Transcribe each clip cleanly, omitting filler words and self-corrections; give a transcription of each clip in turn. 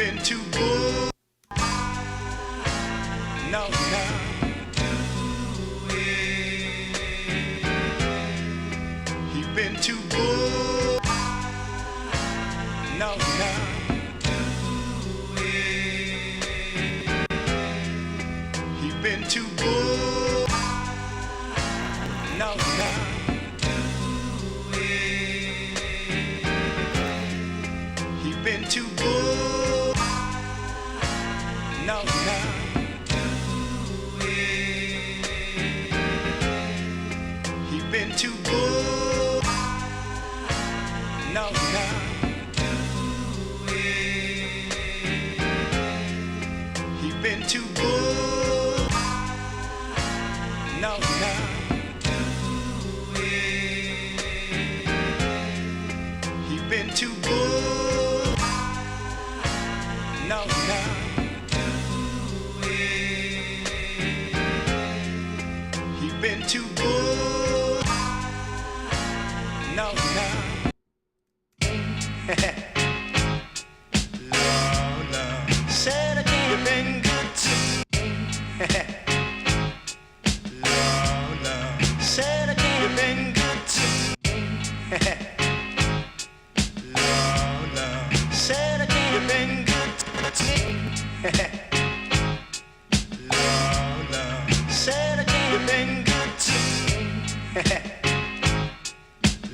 been too good. No, no. He been too good. No, no. He been too good. No, no. He been too good. No, no. He been too good. No, no. He been too good. No, no. He been too good. No, no. He been too good. No, no. Lord, Lord. Said again, you've been good to me. Lord, Lord. Said again, you've been good to me. Lord, Lord. Said again, you've been good to me. Lord, Lord. Said again, you've been good to me.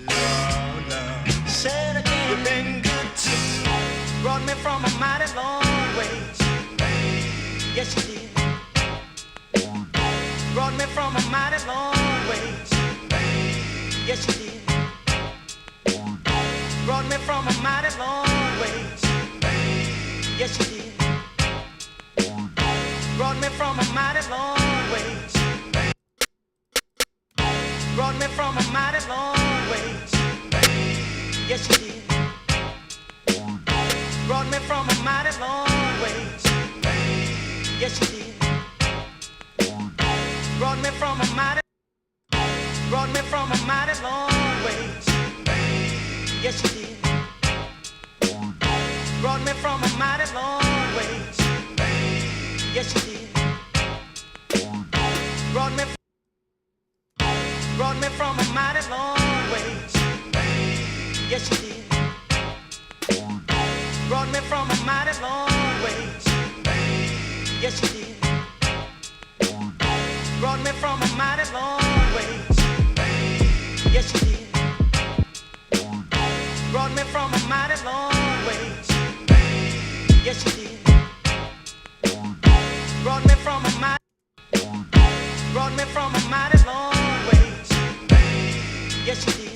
Lord, Lord. Said again, you've been good to me. Brought me from a mighty long ways. Yes, you did. Brought me from a mighty long ways. Yes, you did. Brought me from a mighty long ways. Yes, you did. Brought me from a mighty long ways. Brought me from a mighty long ways. Yes, you did. Brought me from a mighty long ways. Yes, you did. Brought me from a mighty. Brought me from a mighty long ways. Yes, you did. Brought me from a mighty long ways. Yes, you did. Brought me from a mighty long ways. Yes, you did. Brought me from a mighty long ways. Yes, you did. Brought me from a mighty long ways. Yes, you did. Brought me from a mighty long ways. Yes, you did. Brought me from a mighty. Brought me from a mighty long ways. Yes, you did.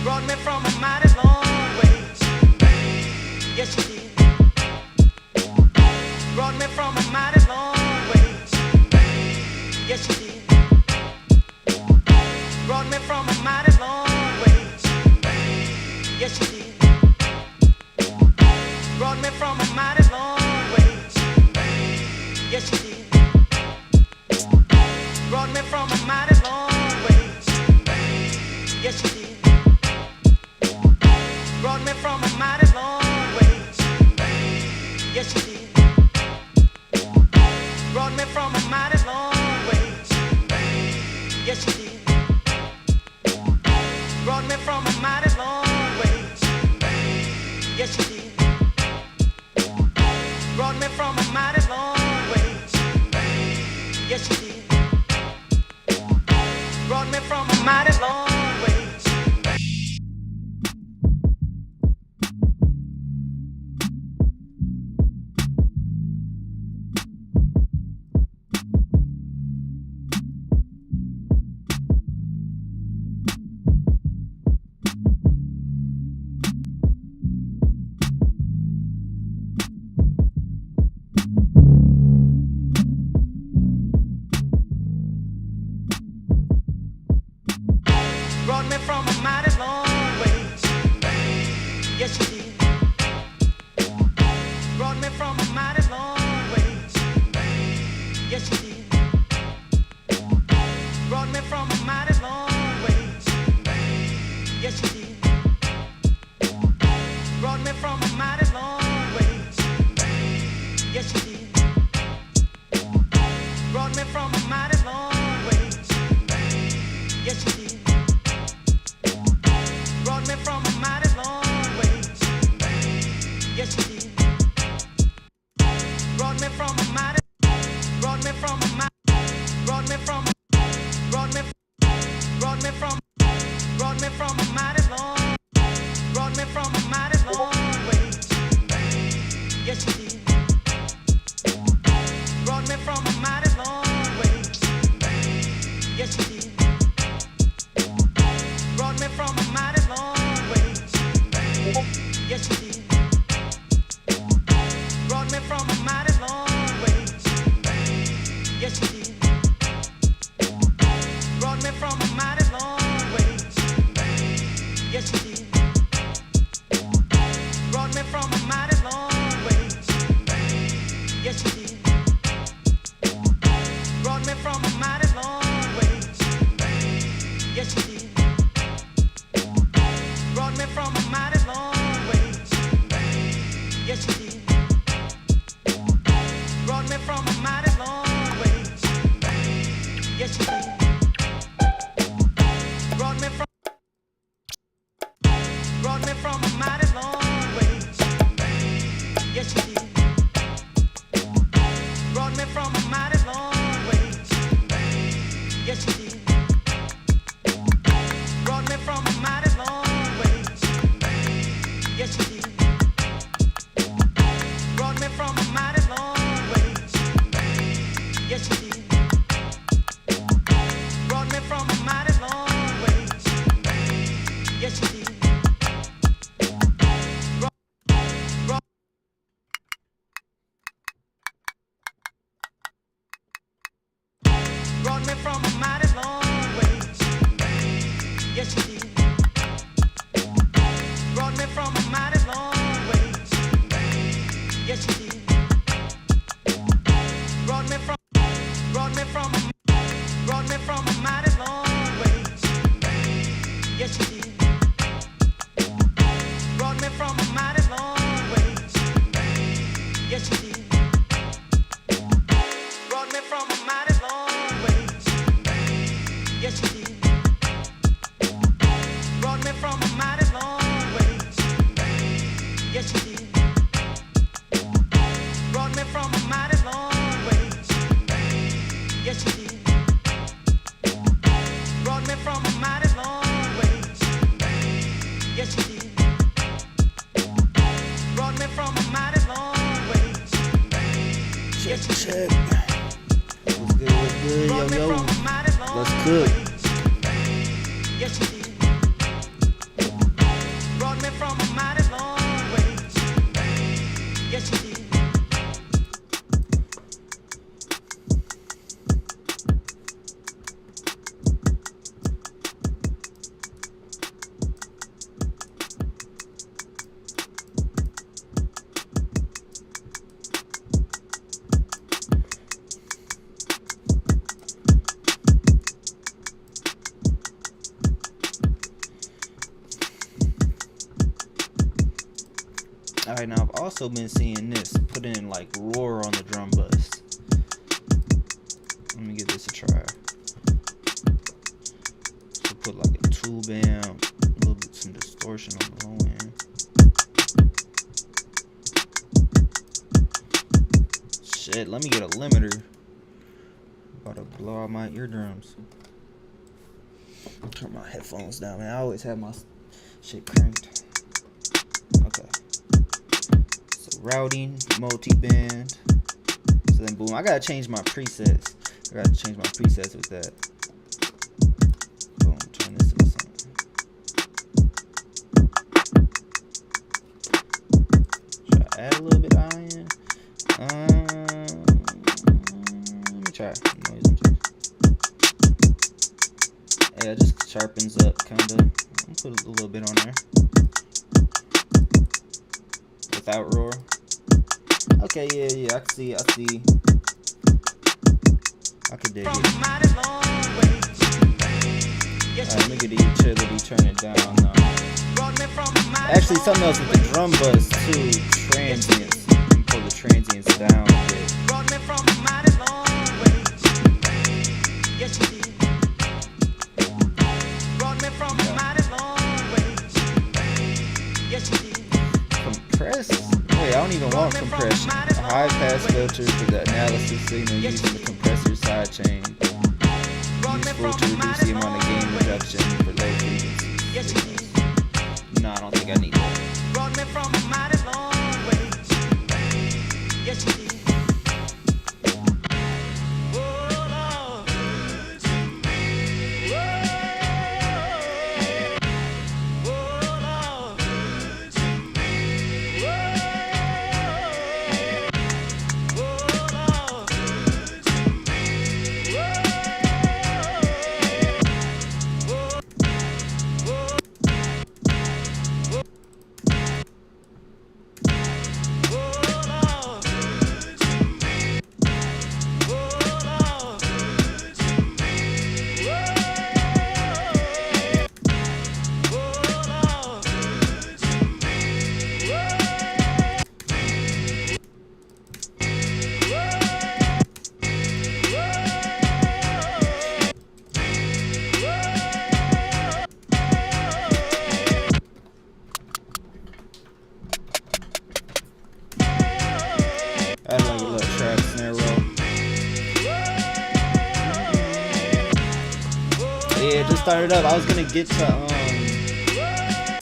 Brought me from a mighty long ways. Yes, you did. Brought me from a mighty long ways. Yes, you did. Brought me from a mighty long ways. Yes, you did. Brought me from a mighty long ways. Yes, you did. Brought me from a mighty long ways. Yes, you did. Brought me from a mighty long ways. Yes, you did. Brought me from a mighty long ways. Yes, you did. Brought me from a mighty long ways. Yes, you did. Brought me from a mighty long ways. Yes, you did. Brought me from a mighty long ways. mighty long ways. Yes, you did. Brought me from a mighty long ways. Yes, you did. Brought me from a mighty long ways. Yes, you did. Brought me from a mighty. Brought me from a mighty. Brought me from. Brought me. Brought me from. Brought me from a mighty long. Brought me from a mighty long ways. Yes, you did. Brought me from a mighty long ways. Yes, you did. Brought me from a mighty long ways. Yes, you did. Brought me from a mighty long ways. Yes, you did. Brought me from a mighty long ways. Yes, you did. Brought me from a mighty long ways. Yes, you did. Brought me from a mighty long ways. Yes, you did. Brought me from a mighty long ways. Yes, you did. Brought me from a mighty long ways. Yes, you did. Brought me from. Brought me from a mighty long ways. Yes, you did. Brought me from a mighty long ways. Yes, you did. Brought me from a mighty long ways. Yes, you did. Brought me from a mighty long ways. Yes, you did. Brought me from a mighty long ways. Yes, you did. Brought me from a mighty long ways. Yes, you did. Brought me from a mighty long ways. Yes, you did. Brought me from. Brought me from. Brought me from a mighty long ways. Yes, you did. Brought me from a mighty long ways. Yes, you did. Brought me from a mighty long ways. Yes, you did. Brought me from a mighty long ways. Yes, you did. Brought me from a mighty long ways. Yes, you did. Brought me from a mighty long ways. Yes, you did. Brought me from a mighty long ways. Check, check. What's good, yo, yo? Let's cook. Yes, you did. Brought me from a mighty long ways. Yes, you did. Alright, now I've also been seeing this put in like roar on the drum bus. Let me give this a try. So put like a tube amp, a little bit some distortion on the low end. Shit, let me get a limiter. About to blow out my eardrums. Turn my headphones down, man. I always have my shit cranked. Okay. Routing, multi-band. So then boom, I gotta change my presets. I gotta change my presets with that. Boom, turn this into something. Should I add a little bit of iron? Let me try. Yeah, it just sharpens up kinda. I'll put a little bit on there. Without roar. Okay, yeah, I see. I could dig it. Let me get the utility, turn it down now. Actually, something else with the drum bus too, transients. You can pull the transients down a bit. Brought me from a mighty long way. Yes, you did. Brought me from a mighty long way. Yes, you did. Compress? Wait, I don't even want compression. A high pass filter for the analysis signal using the compressor sidechain. Useful to reduce the amount of gain reduction for low frequency signals. No, I don't think I need that. Brought me from a mighty long way. Yes, you did. Add like a little trap snare roll. Yeah, just started up. I was gonna get to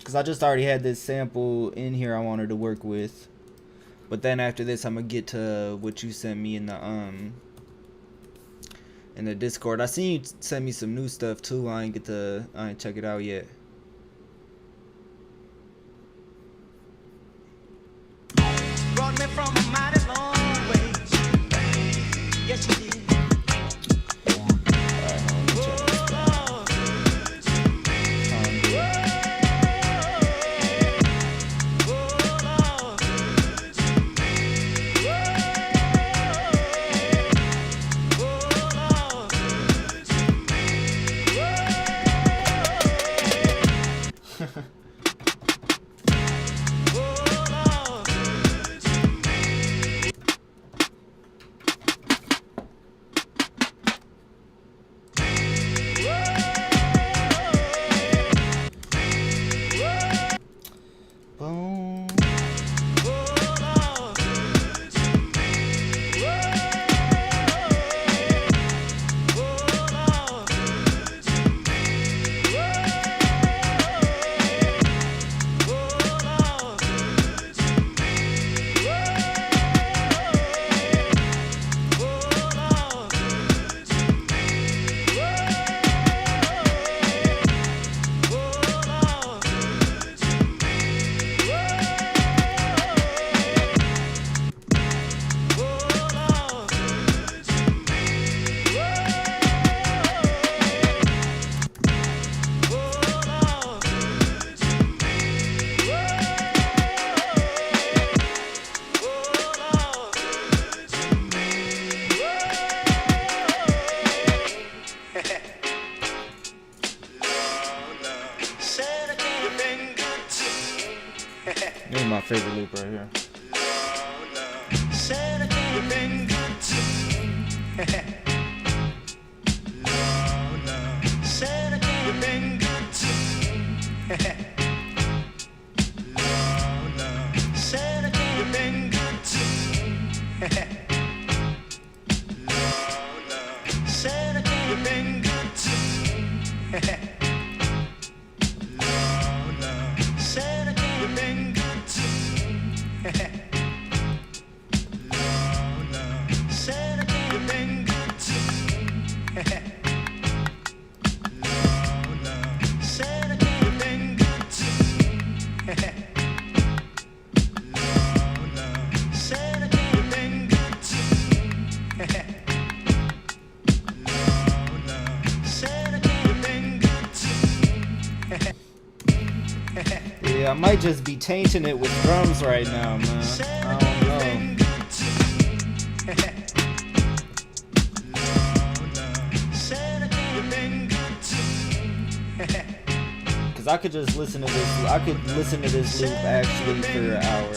cause I just already had this sample in here I wanted to work with. But then after this I'm gonna get to what you sent me in the Discord. I seen you send me some new stuff too. I ain't check it out yet. Brought me from a mighty long way. Yes, you did. Alright, let me check this out. Boom. This is my favorite loop right here. Said again, you've been good to me. Said again, you've been good to me. Said again, you've been good to me. Said again, you've been good to me. Said again, you've been good to me. Said again, you've been good to me. Said again, you've been good to me. Said again, you've been good to me. Said again, you've been good to me. Yeah, I might just be tainting it with drums right now, man. I don't know. Said again, you've been good to me. Cause I could just listen to this. I could listen to this loop actually for an hour.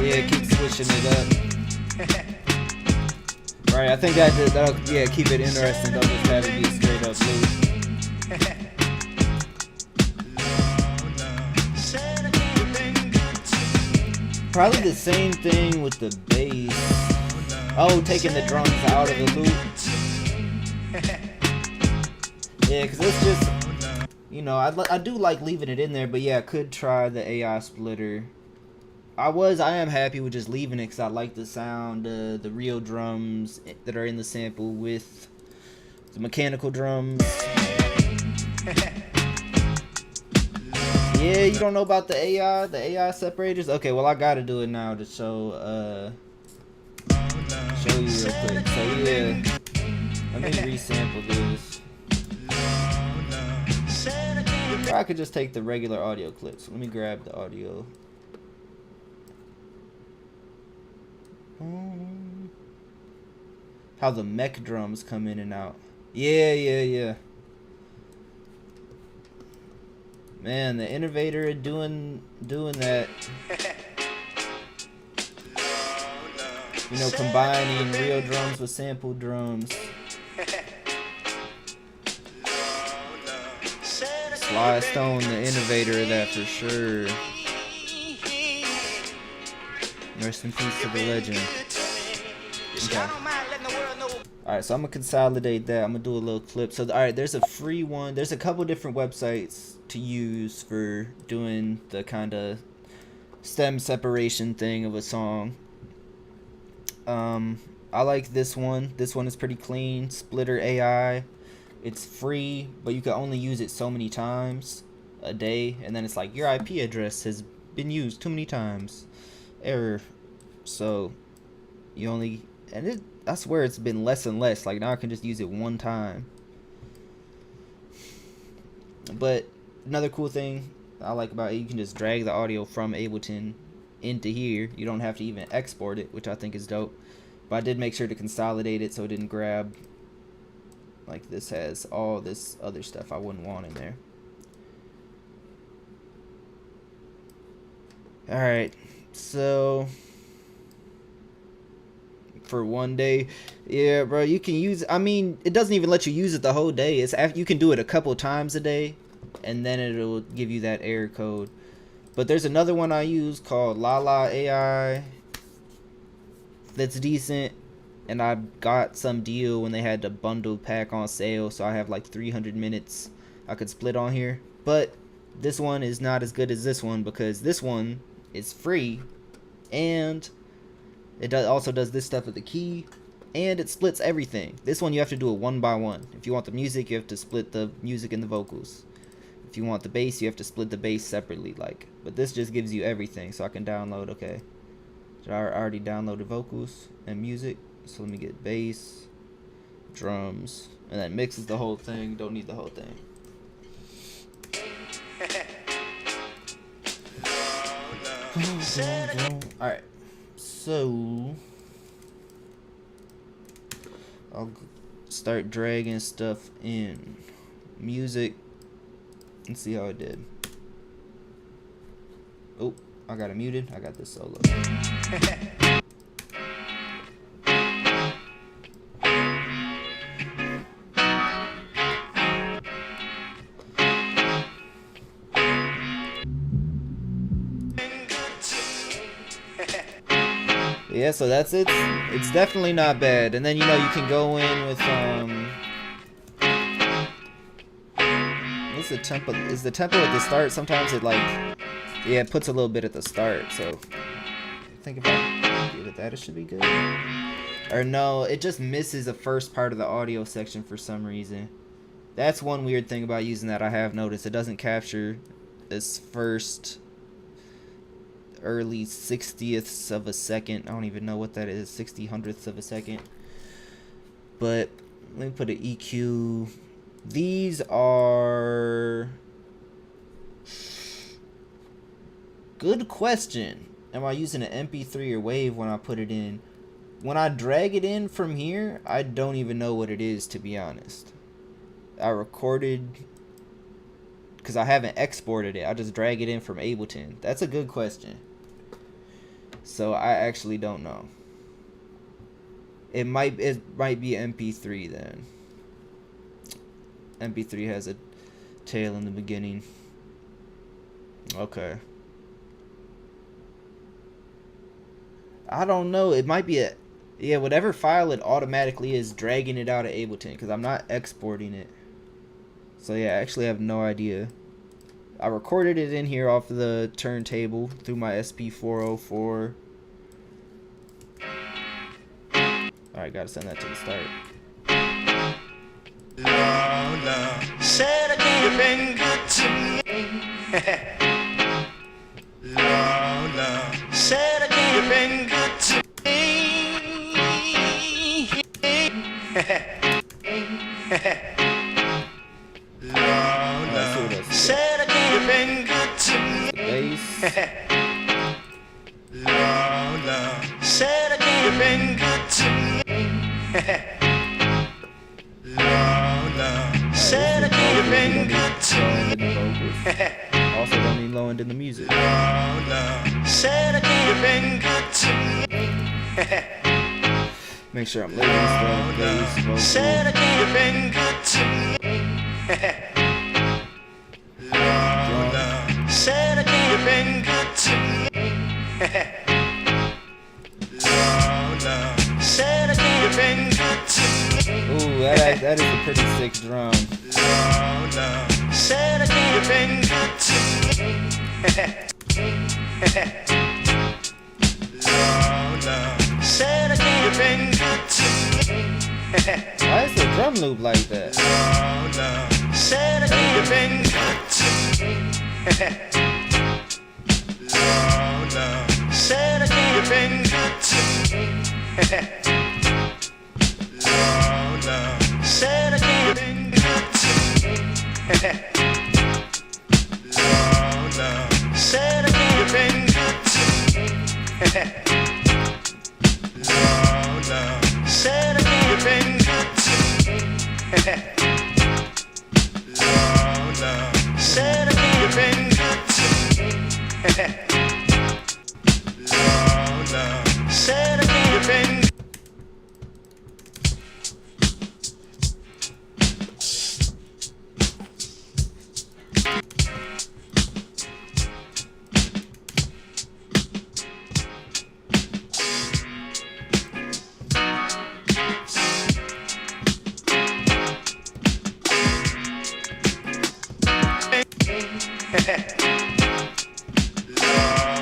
Yeah, keep switching it up. Right, I think that'll yeah, keep it interesting. Don't just have it be a straight up loop. Probably the same thing with the bass. Oh, taking the drums out of the loop. Yeah, because it's just, you know, I do like leaving it in there, but yeah, I could try the AI splitter. I am happy with just leaving it because I like the sound, the real drums that are in the sample with the mechanical drums. Yeah, you don't know about the AI separators? Okay, well I gotta do it now to show you real quick. So yeah, let me resample this. Or I could just take the regular audio clips. Let me grab the audio. How the mech drums come in and out. Yeah. Man, the innovator doing that. You know, combining real drums with sample drums. Sly Stone, the innovator of that for sure. Rest in peace to the legend. Okay. Alright, so I'm gonna consolidate that. I'm gonna do a little clip. So alright, there's a free one. There's a couple different websites to use for doing the kind of stem separation thing of a song. I like this one. This one is pretty clean. Splitter AI. It's free, but you can only use it so many times a day, and then it's like your IP address has been used too many times. Error. So you only, and I swear it's been less and less. Like now I can just use it one time. But another cool thing I like about it, you can just drag the audio from Ableton into here. You don't have to even export it, which I think is dope. But I did make sure to consolidate it so it didn't grab, like this has all this other stuff I wouldn't want in there. Alright, so for one day, yeah bro, you can use, I mean it doesn't even let you use it the whole day. It's after, you can do it a couple times a day and then it'll give you that error code. But there's another one I use called Lala AI that's decent, and I got some deal when they had the bundle pack on sale, so I have like 300 minutes I could split on here. But this one is not as good as this one because this one is free and it also does this stuff with the key and it splits everything. This one you have to do it one by one. If you want the music, you have to split the music and the vocals. If you want the bass, you have to split the bass separately, like. But this just gives you everything, so I can download. Okay, so I already downloaded vocals and music, so let me get bass, drums, and that mixes the whole thing. Don't need the whole thing. Alright, so I'll start dragging stuff in. Music. Let's see how it did. Oh, I got it muted. I got this solo. Yeah, so that's it. It's definitely not bad. And then, you know, you can go in with what's the tempo? Is the tempo at the start? Sometimes it like, yeah, it puts a little bit at the start. So I think if I give it that, it should be good. Or no, it just misses the first part of the audio section for some reason. That's one weird thing about using that I have noticed. It doesn't capture this first early 60ths of a second. I don't even know what that is, 60/100ths of a second. But let me put an EQ. These are, good question. am I using an MP3 or wave when I put it in? When I drag it in from here, I don't even know what it is, to be honest. I recorded, because I haven't exported it. I just drag it in from Ableton. That's a good question. So I actually don't know. It might be MP3 then. MP3 has a tail in the beginning. Okay. I don't know. It might be yeah, whatever file it automatically is dragging it out of Ableton, because I'm not exporting it. So yeah, I actually have no idea. I recorded it in here off the turntable through my SP404. Alright, gotta send that to the start. Lord, said again, you've been good to me. Lord, said again, you've been good to me. Lord, said again, you've been good to me. Lord, said again, you've been good to me. Lord, said again, you've been good to me. Also, don't need low end in the music. Lord, said again, you've been good to me. Make sure I'm leaving stuff, bass, vocal. Said again, you've been good to me. Lord, said again, you've been good to me. Lord, said again, you've been good to me. Ooh, that is a pretty sick drum. Lord, said again, you've been good to me. Lord, said again, you've been good to me. Why is the drum loop like that? Lord, said again, you've been good to me. Lord, said again, you've been good to me. Lord, said again, you've been good to me. Lord, said again, you've been good to me. Lord, said again, you've been good to me. Lord, said again, you've been good to me. Lord, said again, you've been.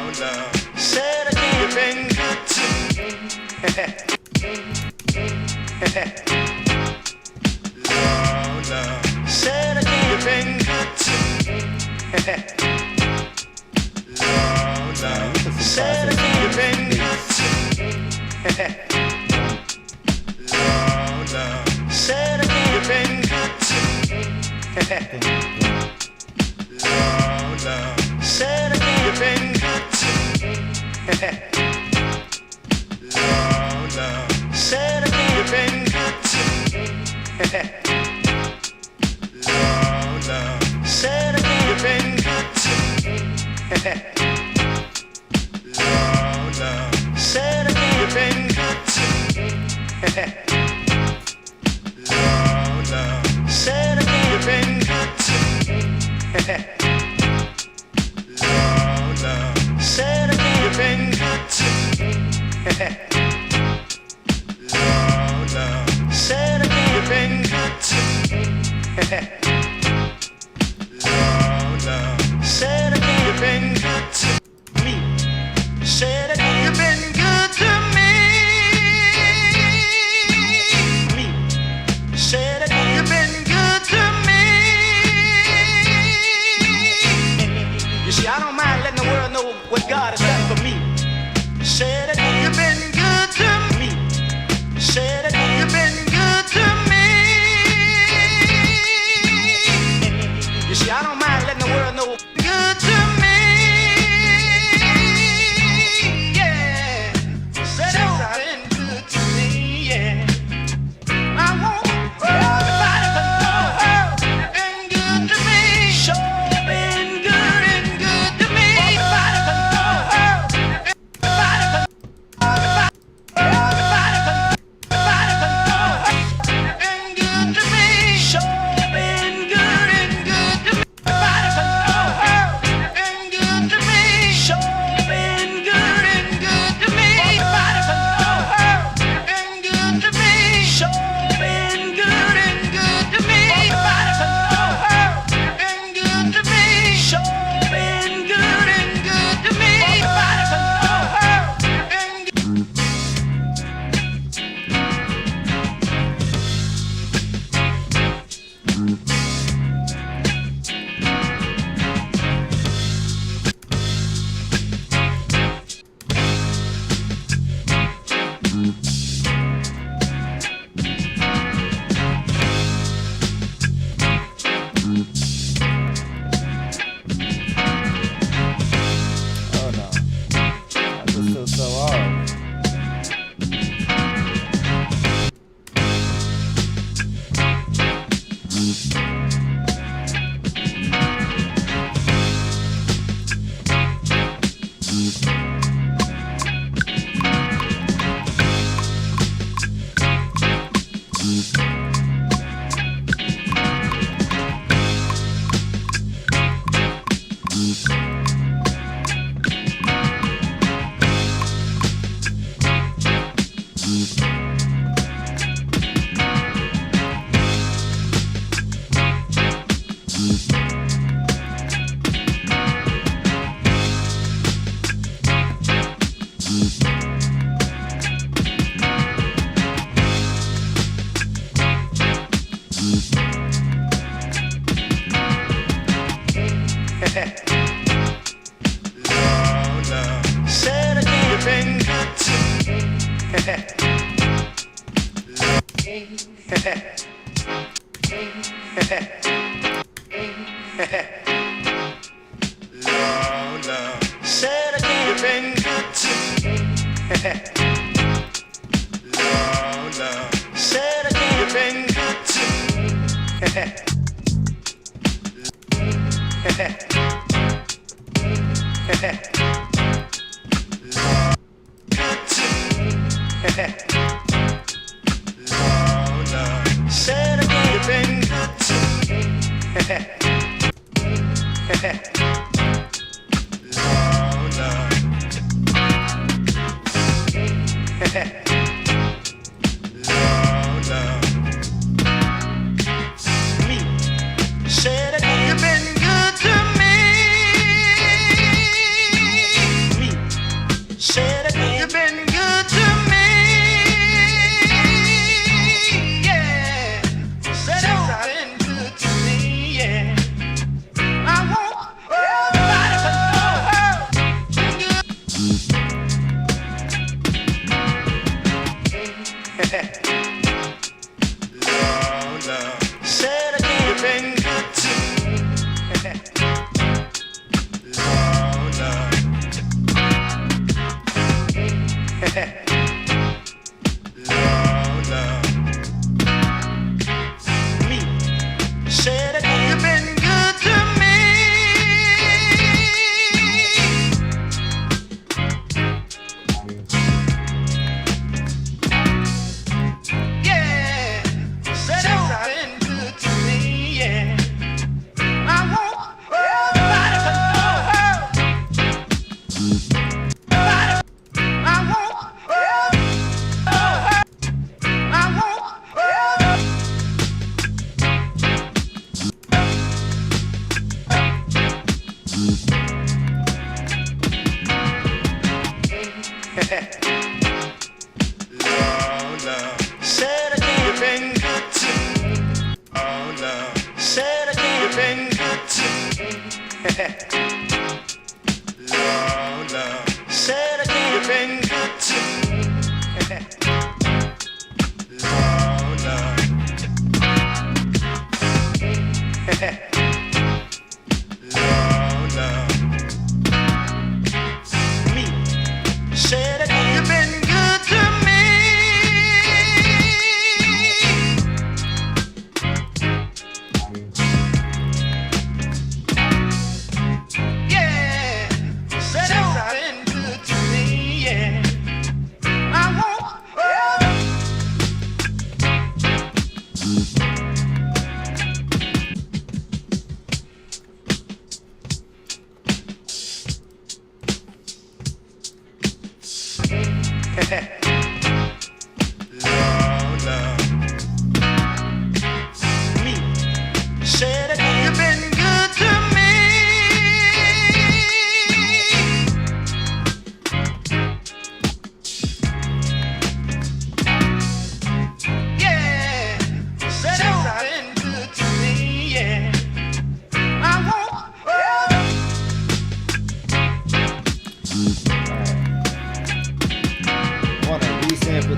Lord, said again, you've been good to me. Lord, said again, you've been good to me. Lord, said again, you've been good to me. Lord, said again, you've been good to me. Lord, said again, you've been good to me. Lord, said again, you've been good to me. Lord, said again, you've been good to me. Lord, said again, you've been good to me. Lord, said again, you've been good to me. Lord, said again, you've been good to me. Lord, said again, you've been good to me. Lord, said again, you've been good to me. Said again, you've been good to me. Said again, you've been good to me. You see, I don't mind letting the world know what God has done for me. Said again, you've been good to me. Said again, you've been good to me. You see, I don't mind letting the world know good to me.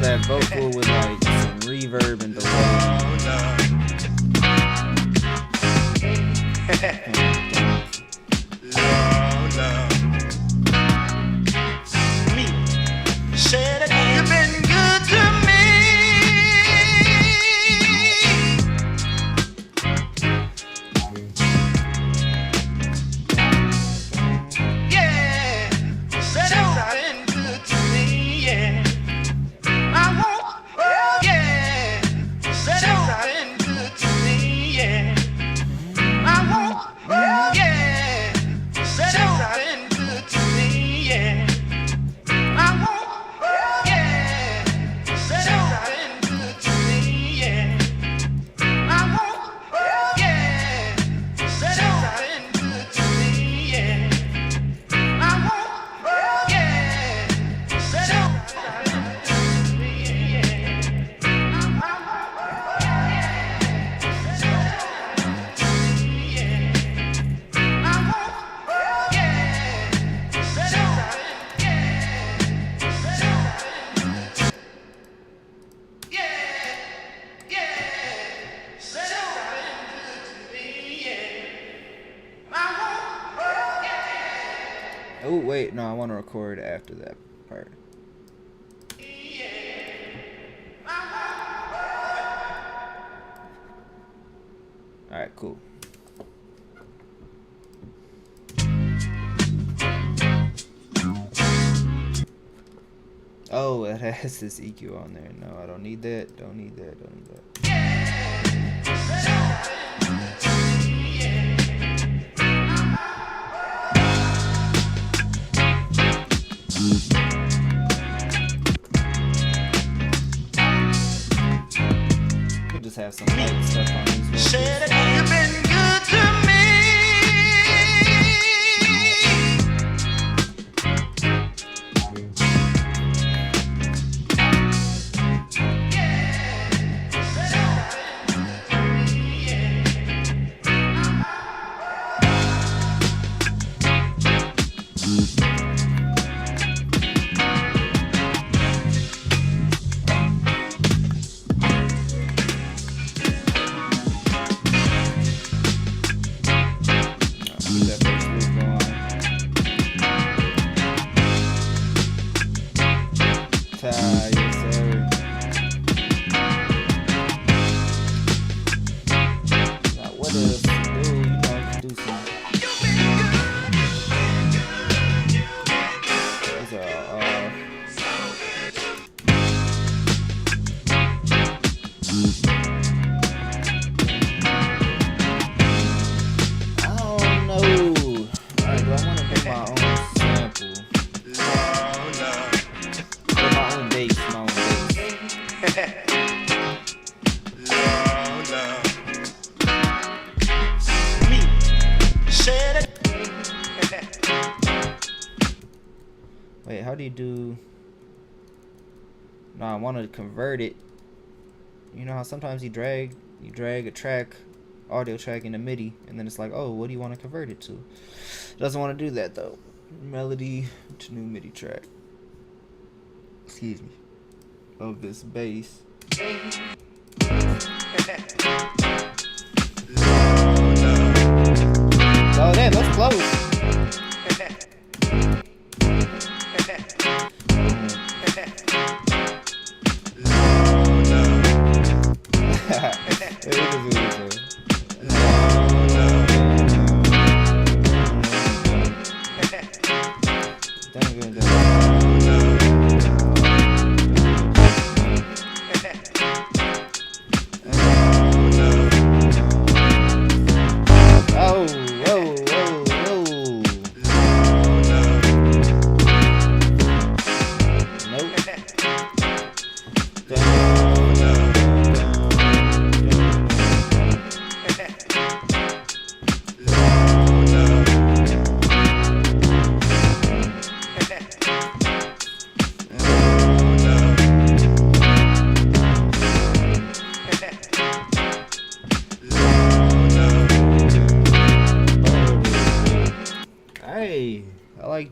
That vocal with like some reverb and Oh wait, no, I want to record after that part. Alright, cool. Oh, it has this EQ on there. No, I don't need that. Don't need that. Don't need that. Could just have some light stuff on these vocals. Said that you've been good to me. Wait, how do you do? No, I want to convert it. You know how sometimes you drag a track, audio track into MIDI, and then it's like, oh, what do you want to convert it to? It doesn't want to do that though. Melody to new MIDI track. Excuse me. Of this bass. Oh damn, that's close.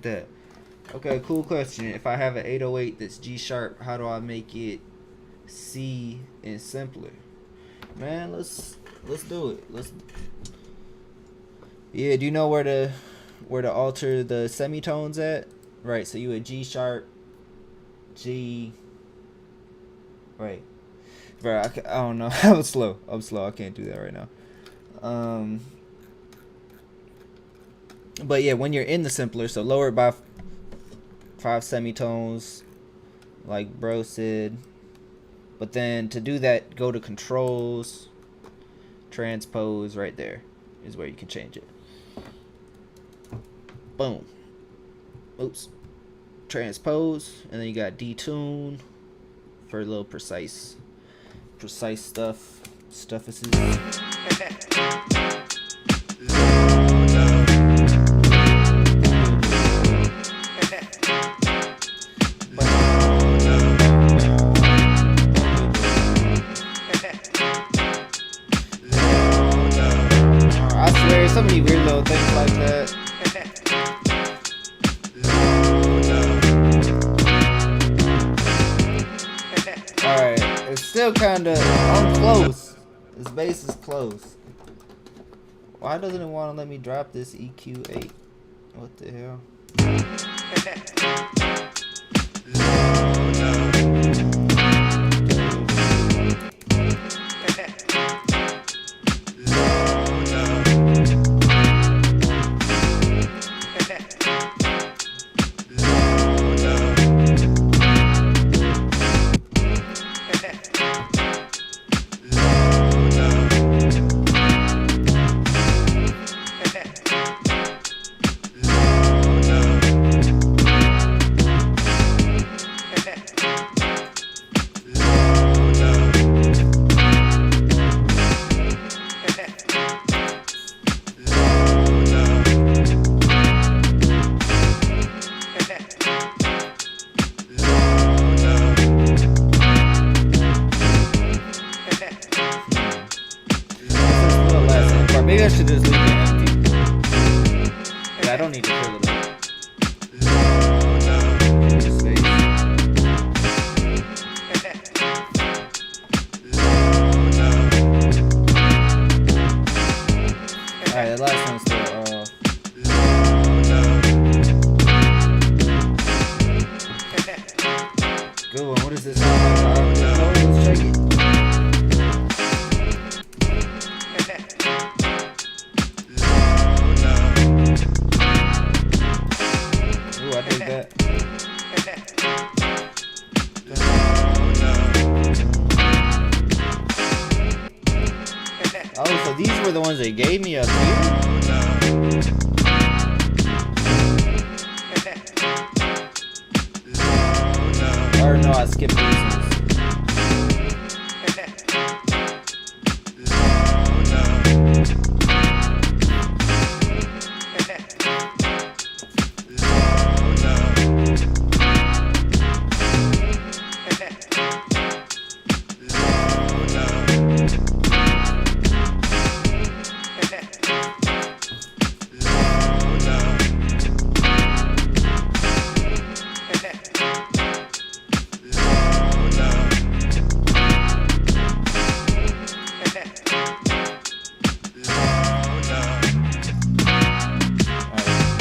That. Okay, cool question. If I have an 808 that's G sharp, how do I make it C and simpler? Man, let's do it. Yeah, do you know where to alter the semitones at? Right, so you would G sharp, G. Right. Bro, I don't know. I'm slow. I can't do that right now. But yeah, when you're in the simpler, so lower it by 5 semitones, like bro said. But then to do that, go to controls, transpose. Right there is where you can change it. Boom. Oops. Transpose, and then you got detune for a little precise stuff. So many weird little things like that. Alright, it's still kinda, I'm close. This bass is close. Why doesn't it want to let me drop this EQ8? What the hell? Maybe I should just leave it empty. But I don't need to fill it up. Space. Alright, the last one's still good one. What is this sound like? Let's check it. Ooh, I dig that. Oh, so these were the ones they gave me up here? Or no, I skipped these ones.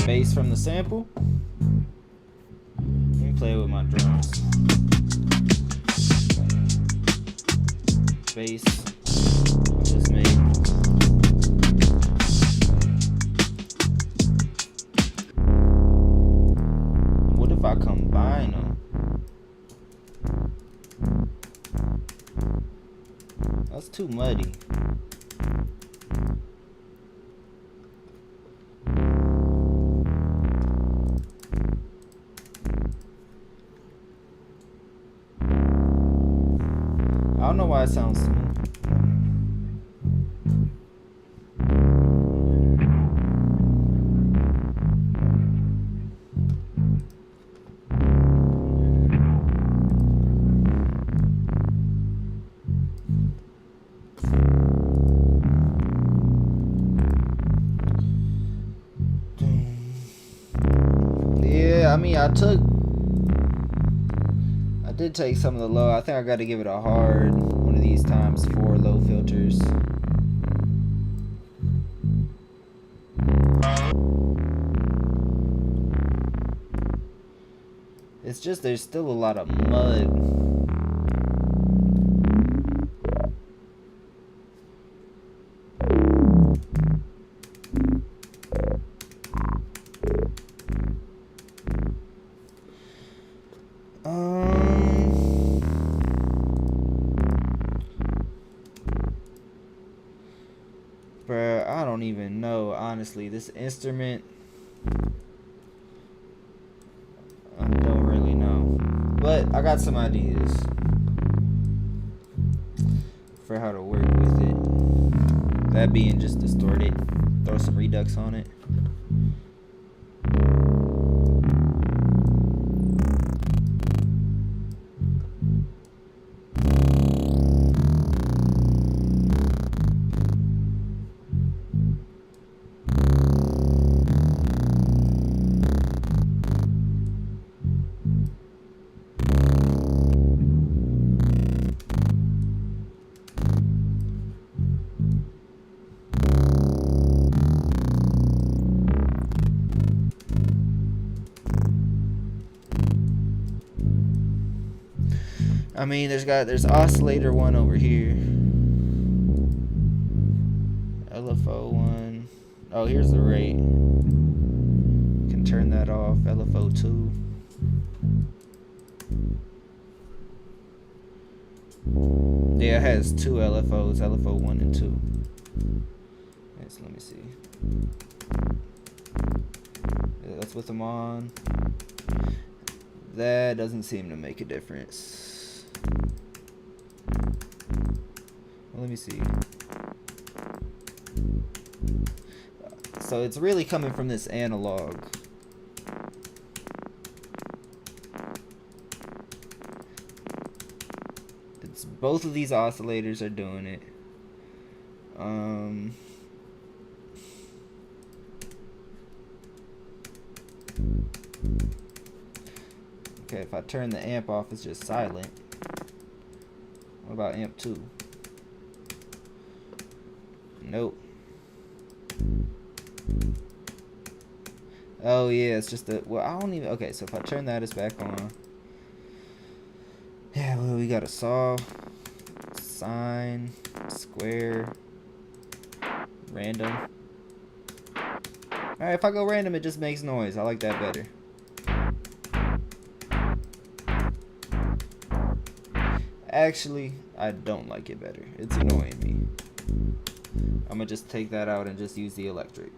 Bass from the sample. Let me play with my drums. Bass just made. What if I combine them? That's too muddy. I don't know why it sounds smooth. Yeah, I mean, I did take some of the low. I think I got to give it a hard one of these times for low filters. It's just there's still a lot of mud. Bruh, I don't even know, honestly. This instrument, I don't really know. But I got some ideas for how to work with it. That being just distort it, throw some redux on it. I mean, there's oscillator one over here. LFO one. Oh, here's the rate. Can turn that off. LFO 2. Yeah, it has two LFOs, LFO 1 and 2. Okay, so let me see. Yeah, that's with them on. That doesn't seem to make a difference. Well, let me see. So it's really coming from this analog. It's both of these oscillators are doing it. Okay, if I turn the amp off, it's just silent. What about amp 2? Nope. Oh yeah, it's just well, I don't even, okay, so if I turn that, it's back on. Yeah, well, we got a saw, sine, square, random. Alright, if I go random, it just makes noise. I like that better. Actually, I don't like it better. It's annoying me. I'm gonna just take that out and just use the electric.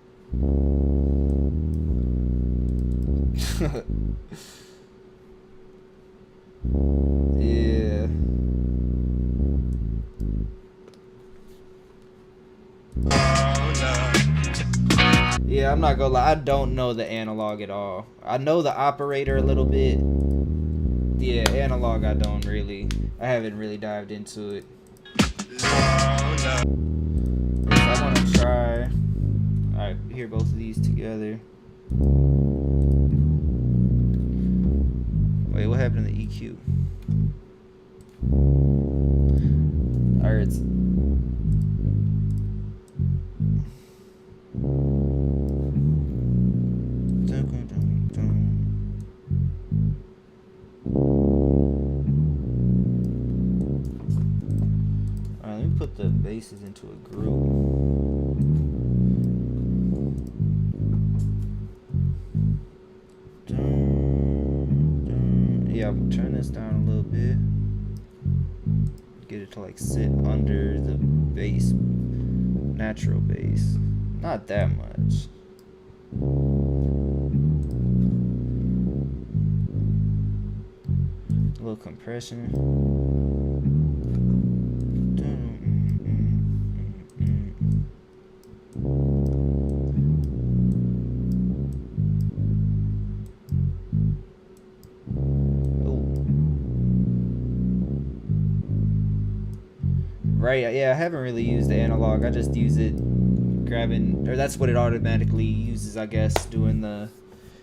Yeah. Yeah, I'm not gonna lie. I don't know the analog at all. I know the operator a little bit. Yeah, analog I don't really. I haven't really dived into it. I want to try. Alright, hear both of these together. Wait, what happened to the EQ? Alright, it's... Alright, let me put the basses into a group. Yeah, I'll turn this down a little bit. Get it to like sit under the bass, natural bass. Not that much. A little compression. Right, yeah, I haven't really used the analog. I just use it grabbing, or that's what it automatically uses, I guess, doing the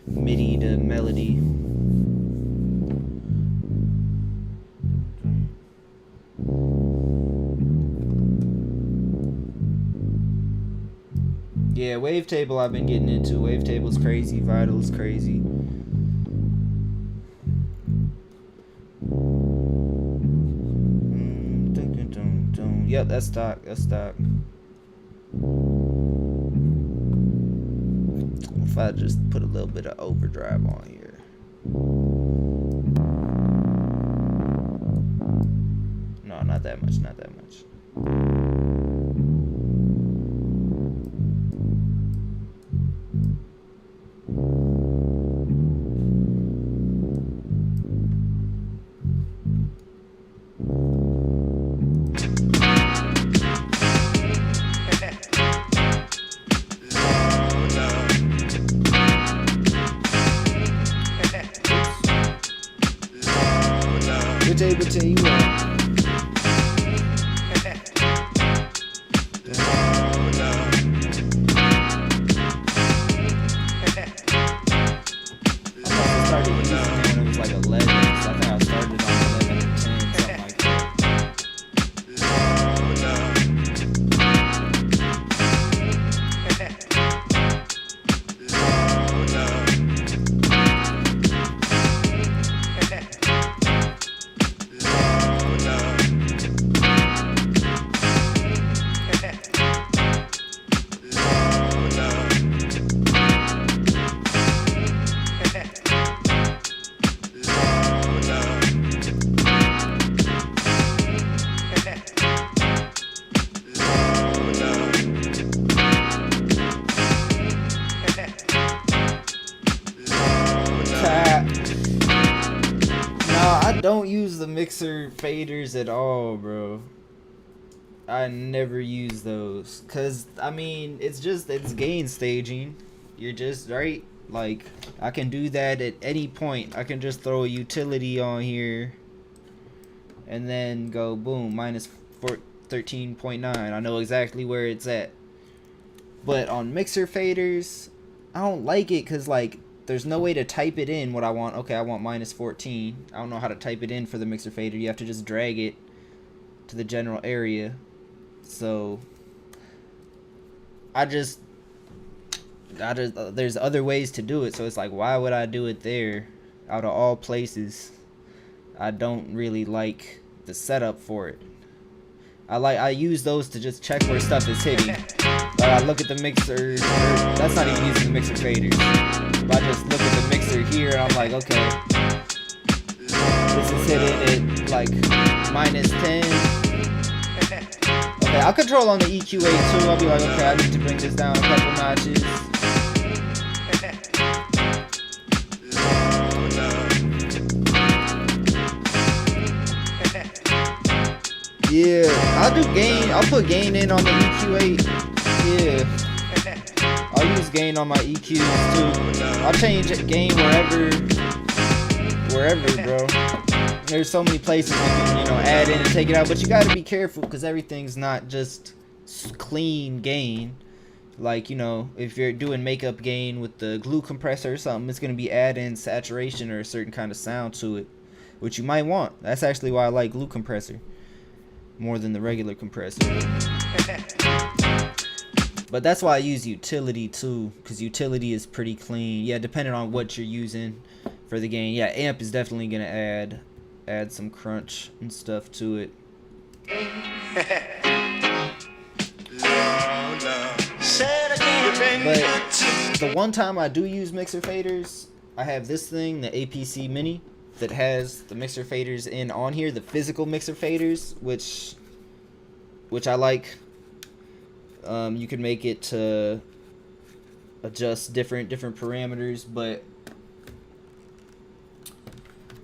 MIDI to melody. Yeah, wavetable I've been getting into. Wavetable's crazy, Vital's crazy. Yep, that's stock. That's stock. If I just put a little bit of overdrive on here. No, not that much. Not that much. Which Ableton you want? mixer faders at all, bro. I never use those, cause I mean it's gain staging. You're just right. Like I can do that at any point. I can just throw a utility on here, and then go boom minus 13.9. I know exactly where it's at. But on mixer faders, I don't like it, cause like there's no way to type it in what I want. Okay, I want minus 14. I don't know how to type it in for the mixer fader. You have to just drag it to the general area. So there's other ways to do it, so it's like, why would I do it there out of all places? I don't really like the setup for it. I use those to just check where stuff is hitting. Like I look at the mixer, that's not even using the mixer faders, but I just look at the mixer here and I'm like, okay, this is hitting at like minus 10. Okay, I'll control on the EQ8 too. I'll be like, okay, I need to bring this down a couple notches. Yeah, I'll do gain. I'll put gain in on the EQ8. Yeah, I'll use gain on my EQs too. I'll change gain wherever, bro. There's so many places you can, add in and take it out, but you gotta be careful because everything's not just clean gain. Like, if you're doing makeup gain with the glue compressor or something, it's gonna be add-in saturation or a certain kind of sound to it, which you might want. That's actually why I like glue compressor more than the regular compressor. But that's why I use utility too, because utility is pretty clean. Yeah, depending on what you're using for the gain. Yeah, amp is definitely gonna add some crunch and stuff to it. But the one time I do use mixer faders, I have this thing, the APC Mini, that has the mixer faders in on here, the physical mixer faders, which I like. You can make it to adjust different parameters, but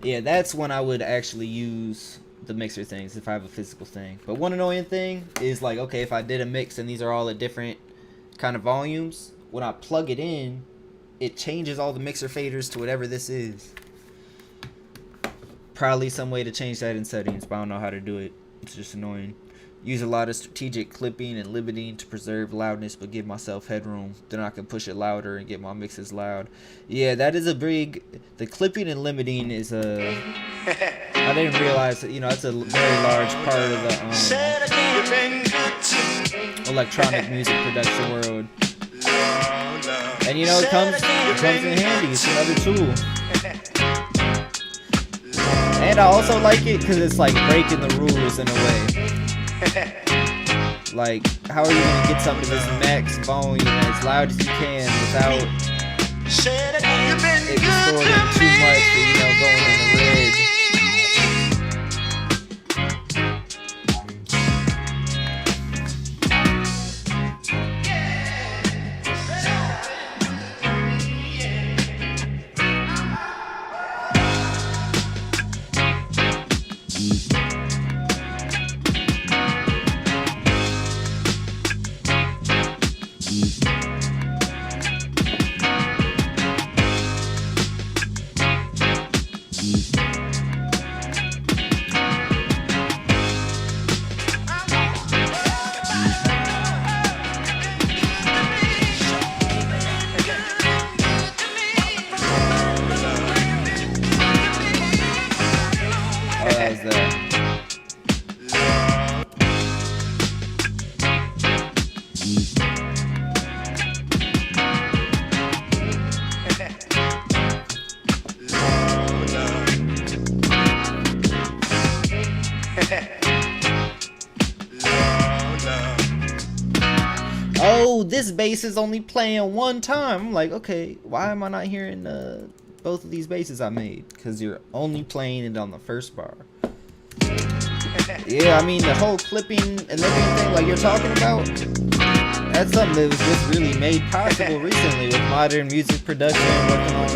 yeah, that's when I would actually use the mixer things, if I have a physical thing. But one annoying thing is, like, okay, if I did a mix and these are all at different kind of volumes, when I plug it in, it changes all the mixer faders to whatever this is. Probably some way to change that in settings, but I don't know how to do it. It's just annoying. Use a lot of strategic clipping and limiting to preserve loudness but give myself headroom. Then I can push it louder and get my mixes loud. Yeah, that is the clipping and limiting is I didn't realize that, that's a very large part of the electronic music production world. And it comes in handy. It's another tool. And I also like it because it's like breaking the rules in a way. Like, how are you gonna get something to this max volume as loud as you can without it distorting too much or, going in the red? Oh, this bass is only playing one time. I'm like, okay, why am I not hearing both of these basses I made? Because you're only playing it on the first bar. Yeah, I mean, the whole clipping and limiting thing like you're talking about, that's something that was just really made possible recently with modern music production, working on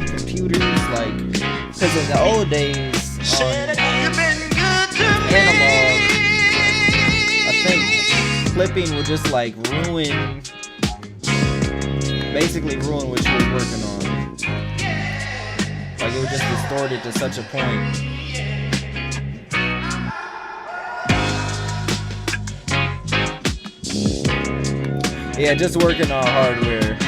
computers. Like, because in the old days, analog, I think clipping would just like ruin, basically ruin what you were working on. Like it would just distort it to such a point. Yeah, just working on hardware.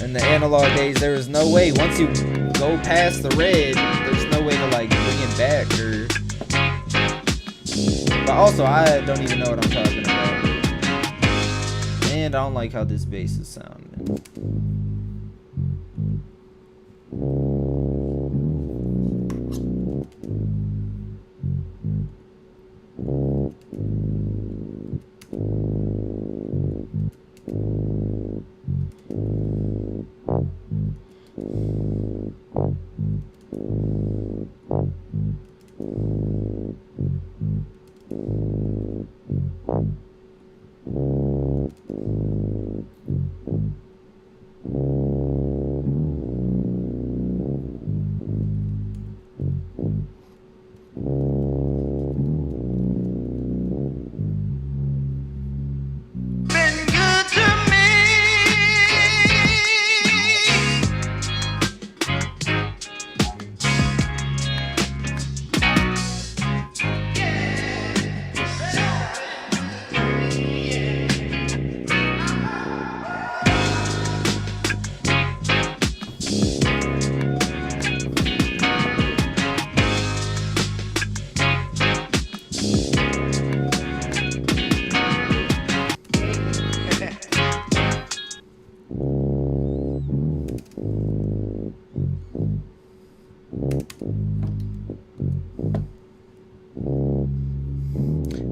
In the analog days, there was no way. Once you go past the red, there's no way to like bring it back. Or, but also, I don't even know what I'm talking about. And I don't like how this bass is sounding.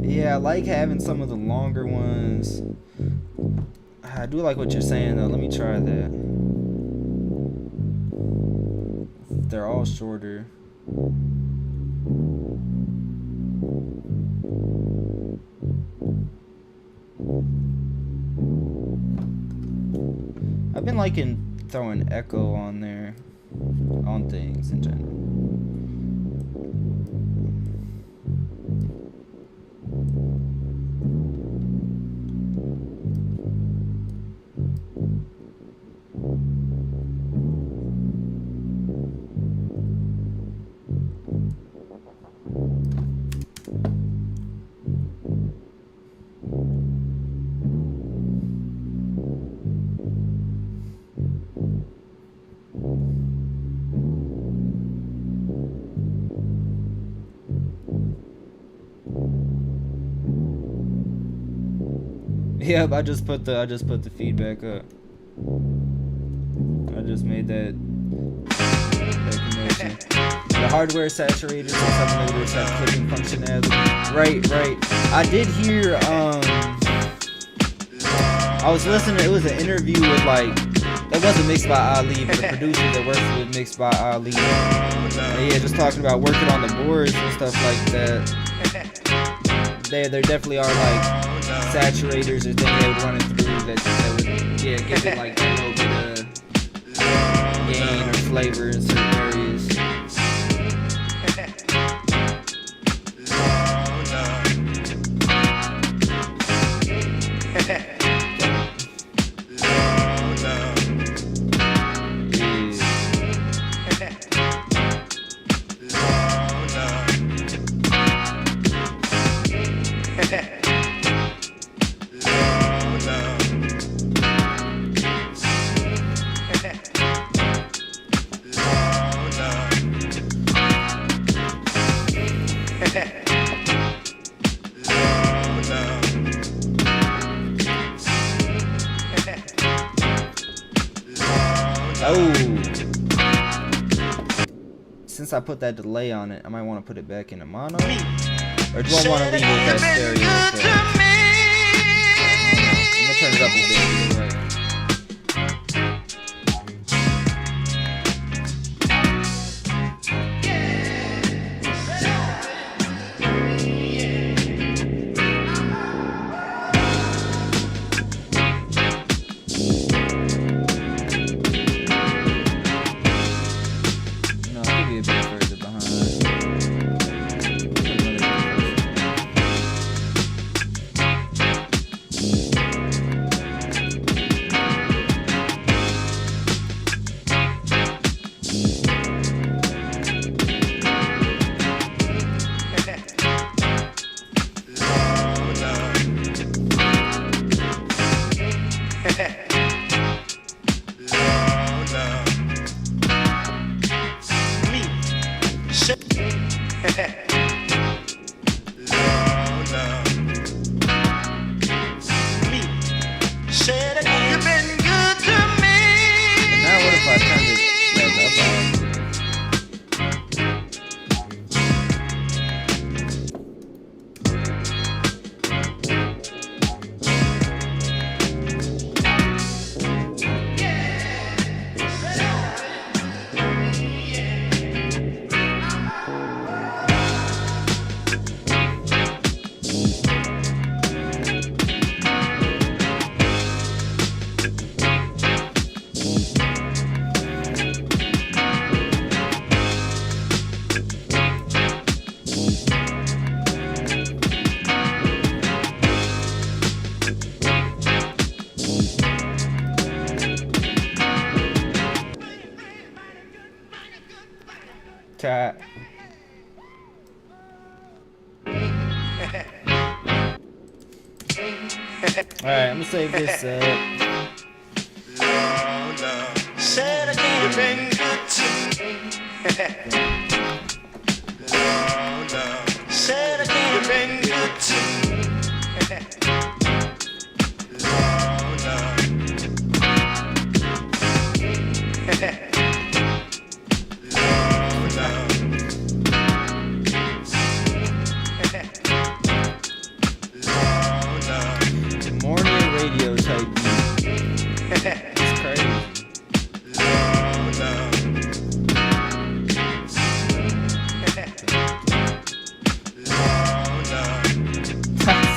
Yeah, I like having some of the longer ones. I do like what you're saying though. Let me try that. They're all shorter. I've been liking throwing echo on there, on things in general. Yep, I just put the feedback up. I just made that promotion. The hardware saturators and simulators have clipping functionality. Right. I did hear I was listening, it was an interview with like, it wasn't mixed by Ali, but the producer that works with mixed by Ali. And yeah, just talking about working on the boards and stuff like that. There definitely are like saturators or things they would run it through that would give it like a little bit of gain or flavor in certain areas. Since I put that delay on it, I might want to put it back into mono. Or do I want to leave it with that stereo effect? I'm gonna turn it up a bit. Right. Alright, I'm gonna save this up. Said again, you've been good to me. Said again, you've been good to me. Morning radio type beat. It's crazy.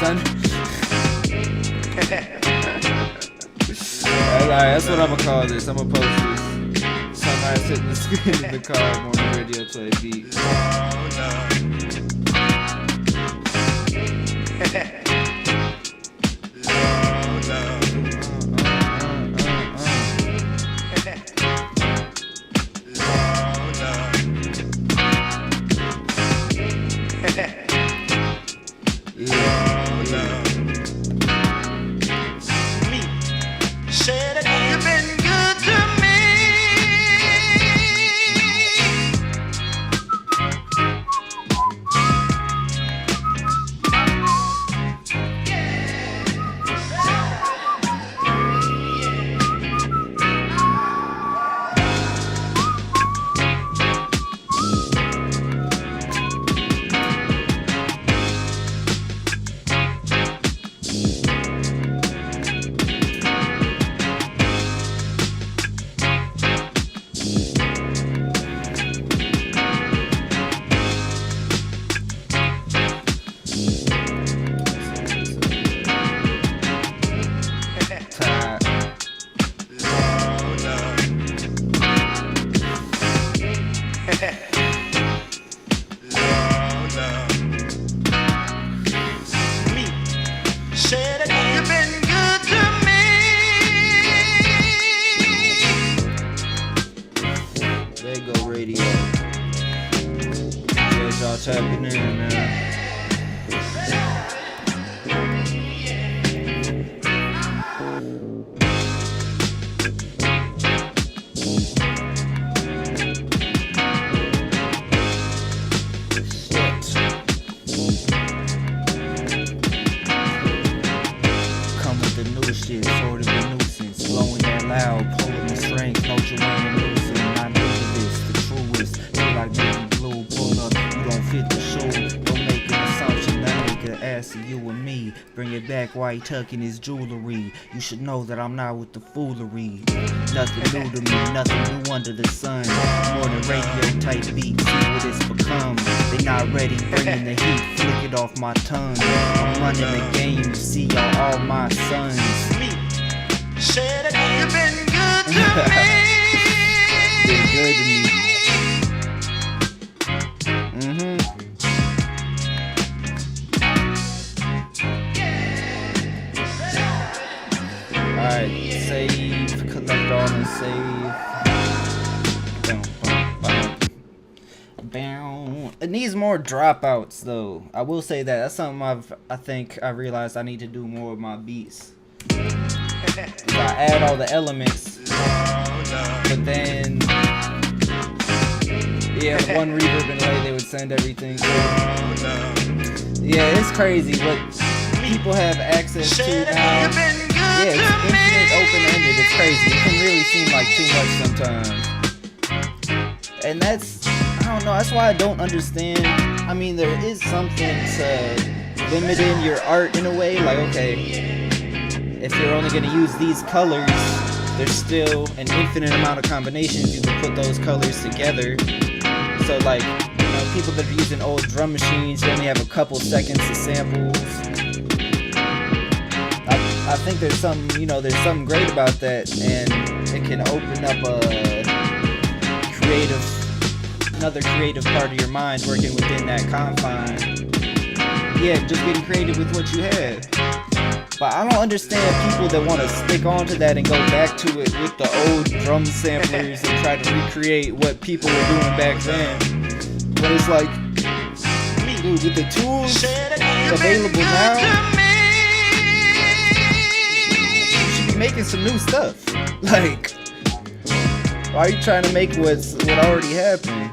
Son. That's what I'm gonna call this. I'm gonna post this. Sunrise sitting in the car, morning radio play beat. Said again, you've been good to me. Said again, you've been good to me. There you go, radio. Yeah, y'all tapping in now. Shit, sort of a nuisance, blowing that loud, pulling the strings, no Joanne losing, I know this, the truest, feel like baby blue, pull up, you don't fit the shoe, don't make an assumption, that nigga asking you and me, bring it back while he tucking his jewelry, you should know that I'm not with the foolery, nothing new to me, nothing new under the sun, morning radio type beat, see what it's become, they not ready, bringing the heat, flick it off my tongue, I'm running the game, you see y'all all my sons. Said again, you've been good to me. Been good to me. Alright, save, collect all and save. Bow. It needs more dropouts though. I will say that. That's something I think I realized I need to do more with my beats. I add all the elements, but then yeah, one reverb and delay they would send everything. Yeah, it's crazy what people have access to now. Yeah, it's infinite, open-ended. It's crazy. It can really seem like too much sometimes, and that's, I don't know. That's why I don't understand. I mean, there is something to limiting your art in a way. Like, okay, if you're only going to use these colors, there's still an infinite amount of combinations you can put those colors together. So like, you know, people that are using old drum machines, you only have a couple seconds of samples. I think there's something, you know, there's something great about that, and it can open up another creative part of your mind working within that confine. Yeah, just getting creative with what you have. But I don't understand people that want to stick onto that and go back to it with the old drum samplers and try to recreate what people were doing back then. But it's like, dude, with the tools available now, making some new stuff. Like, why are you trying to make what already happened?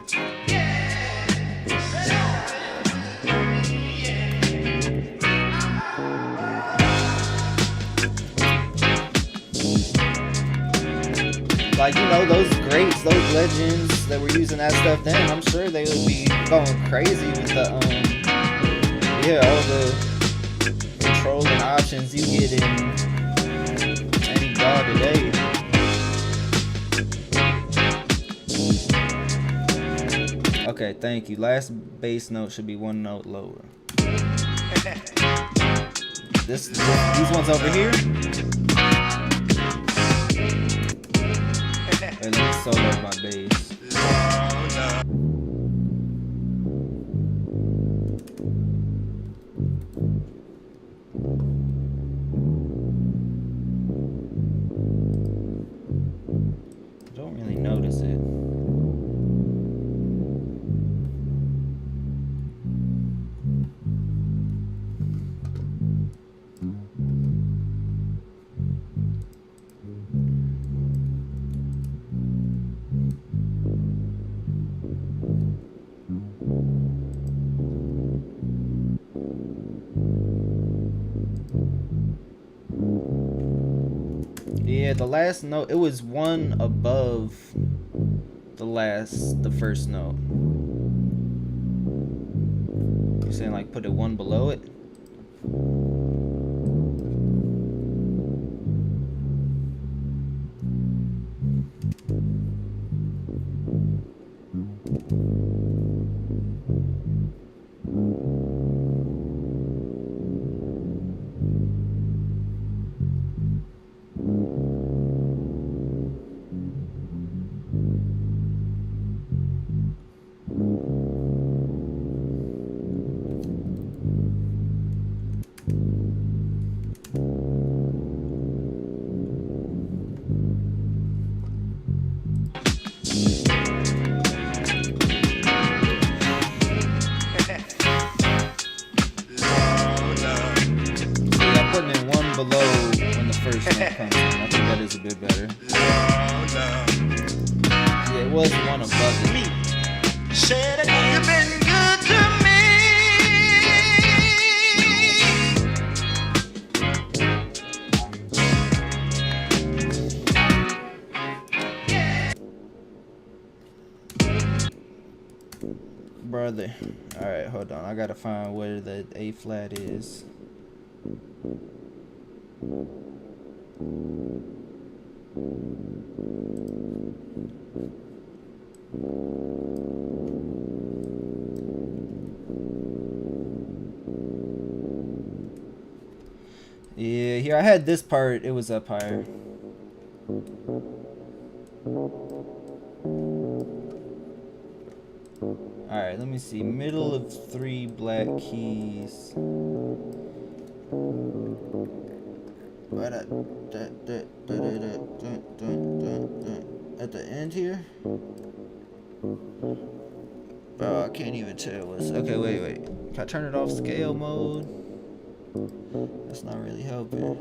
Like, you know, those greats, those legends that were using that stuff then, I'm sure they would be going crazy with the, yeah, all the controlling options you get in any DAW today. Okay, thank you. Last bass note should be one note lower. These ones over here. And let me solo my bass. I don't really notice it. Yeah, the last note, it was one above the first note. You're saying like put it one below it? Below when the first note comes in. I think that is a bit better. Yeah, it was one above it. Said you've been good to me. Brother. Alright, hold on. I gotta find where the A flat is. Yeah, here I had this part, it was up higher. Alright, let me see. Middle of 3 black keys. Right at the end here. Oh, I can't even tell what's. Okay, wait. Can I turn it off scale mode? That's not really helping.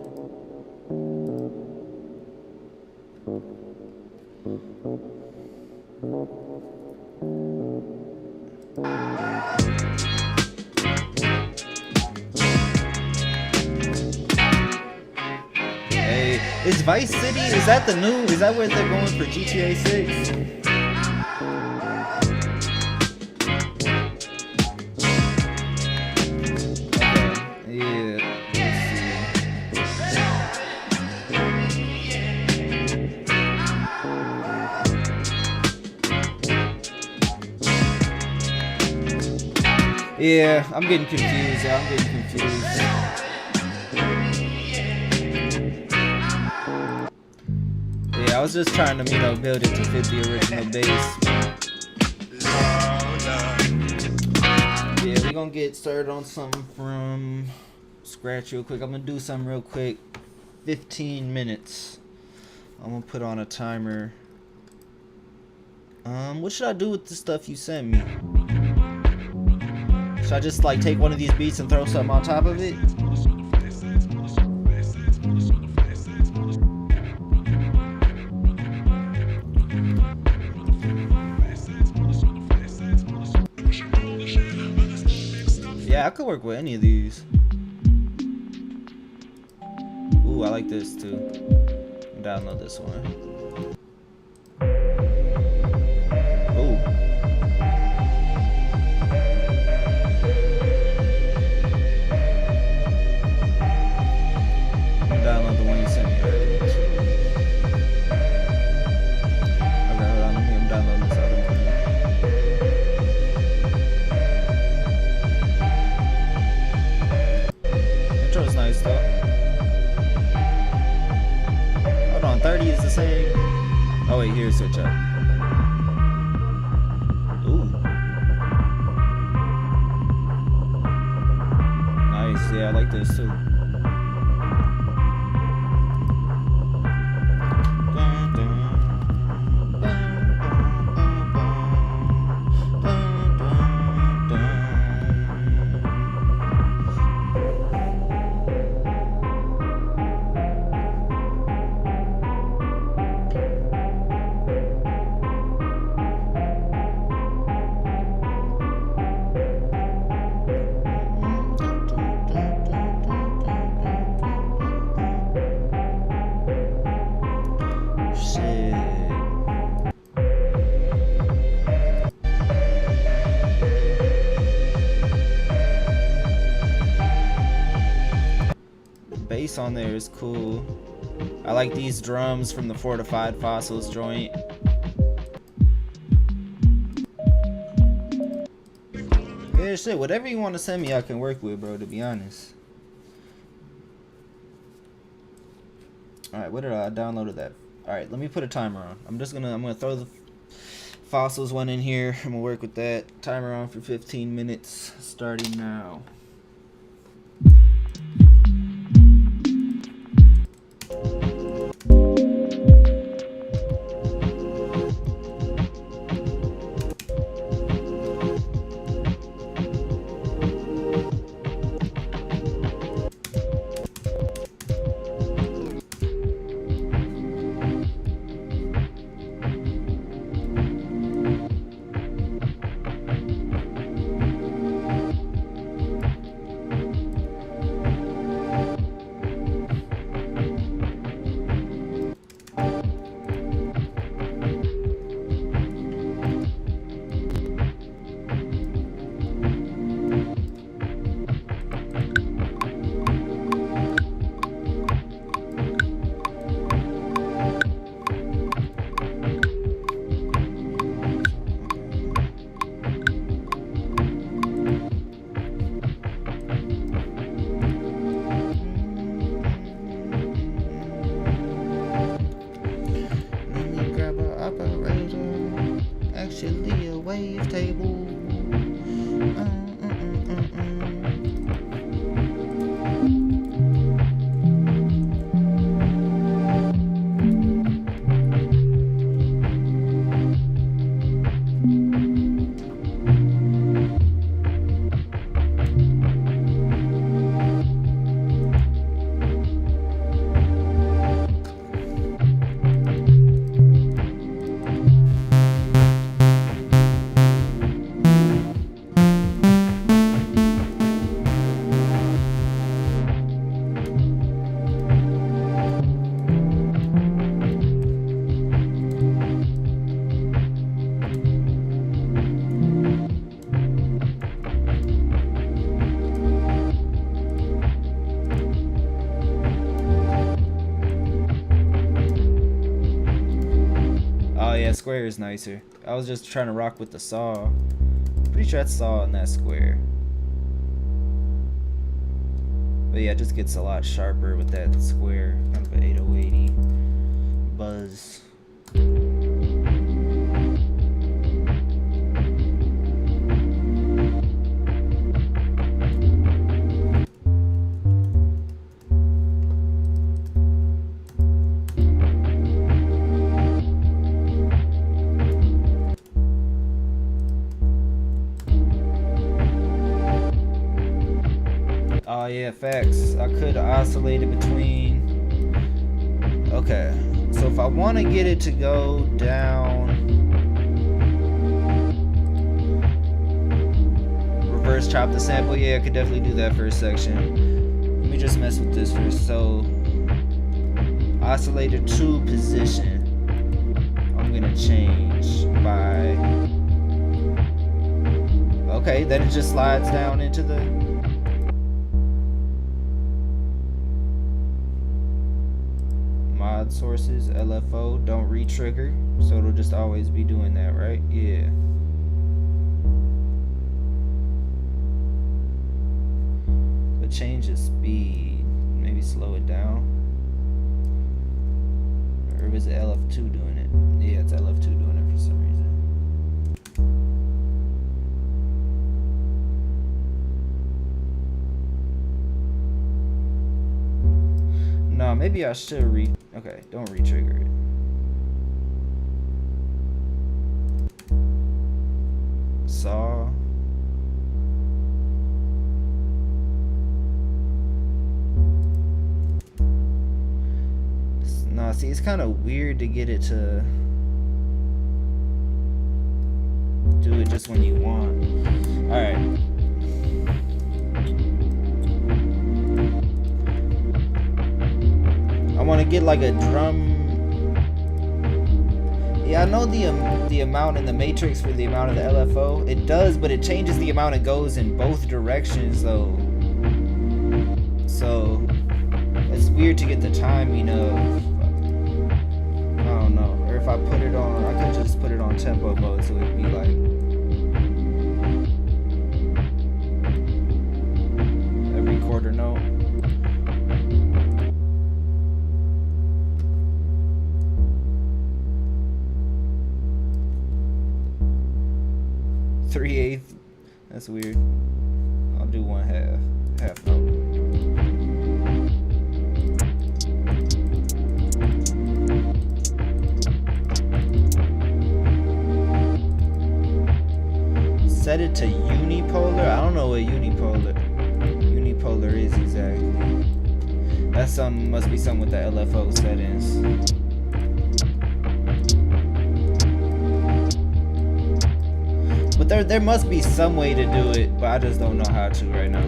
Hey, is Vice City, is that where they're going for GTA 6? Yeah, I'm getting confused. Yeah, I was just trying to, build it to fit the original bass. Yeah, we're gonna get started on something from scratch real quick. I'm gonna do something real quick. 15 minutes. I'm gonna put on a timer. What should I do with the stuff you sent me? Should I just take one of these beats and throw something on top of it? could work with any of these. Ooh, I like this too. Download this one. Ooh. Download the one you sent me earlier. Okay, hold on. Let me download this other one. Intro's nice though. Hold on, 30 is the same. Oh wait, here's switch up. Ooh. Nice, yeah, I like this too. Bass on there is cool. I like these drums from the Fortified Fossils joint. Yeah, shit, whatever you want to send me I can work with, bro, to be honest. Alright, what did I downloaded that? Alright, let me put a timer on. I'm gonna throw the Fossils one in here. I'm gonna work with that. Timer on for 15 minutes starting now. Actually a wavetable. Square is nicer. I was just trying to rock with the saw. Pretty sure that's saw in that square. But yeah, it just gets a lot sharper with that square. Kind of an 8080 buzz. Oh yeah, facts. I could oscillate it between. Okay, so if I want to get it to go down reverse chop the sample. Yeah, I could definitely do that first section. Let me just mess with this first. So oscillator 2 position, I'm gonna change by, okay, then it just slides down into the, mod sources, LFO, don't re-trigger, so it'll just always be doing that, right? Yeah. But change the speed, maybe slow it down. Or is it LF2 doing it? Yeah, it's LF2 doing it for some reason. No, maybe I should okay, don't re-trigger it. Saw. Nah, see, it's kind of weird to get it to do it just when you want. Alright. I want to get like a drum. Yeah, I know the amount in the matrix for the amount of the LFO. It does, but it changes the amount it goes in both directions though. So it's weird to get the timing of, I don't know. Or if I put it on, I could just put it on tempo mode so it'd be like every quarter note. Three-eighth. That's weird. I'll do one half note. Set it to unipolar. I don't know what unipolar is exactly. That's must be something with the LFO settings. But there must be some way to do it, but I just don't know how to right now.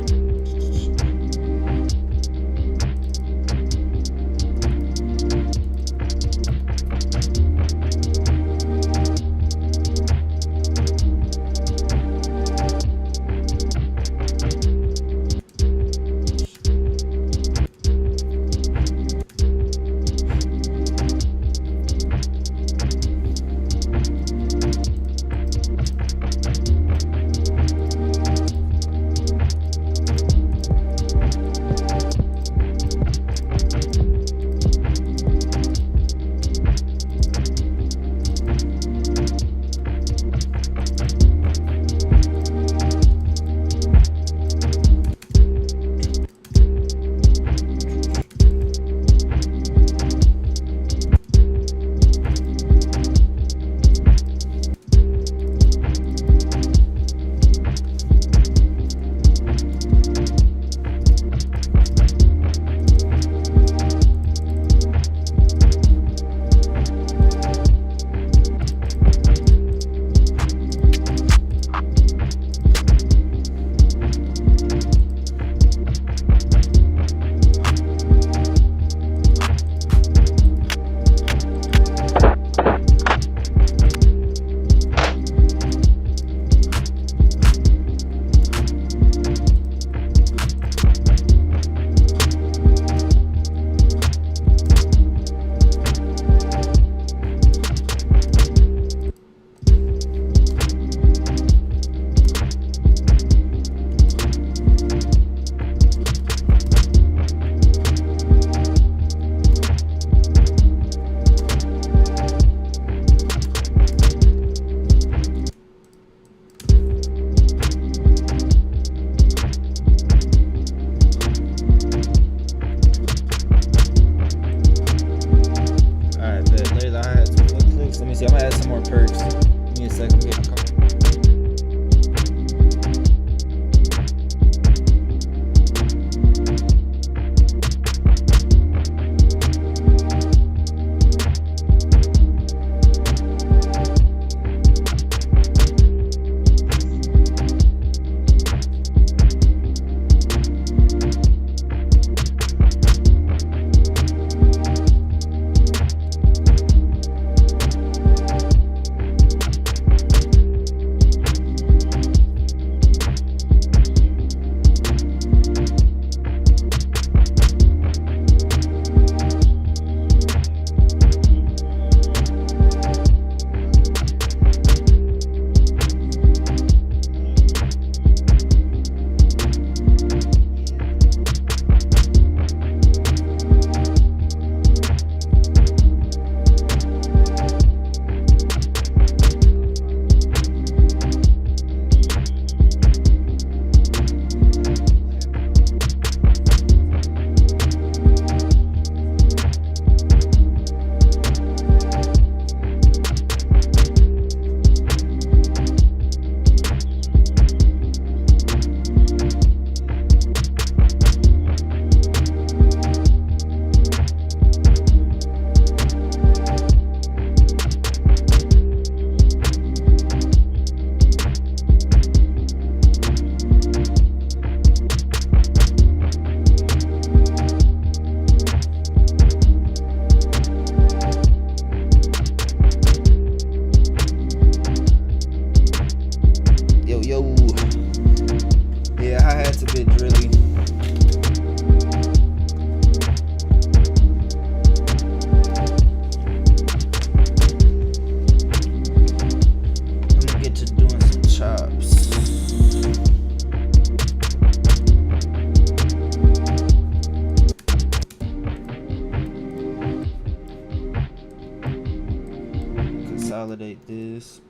validate this.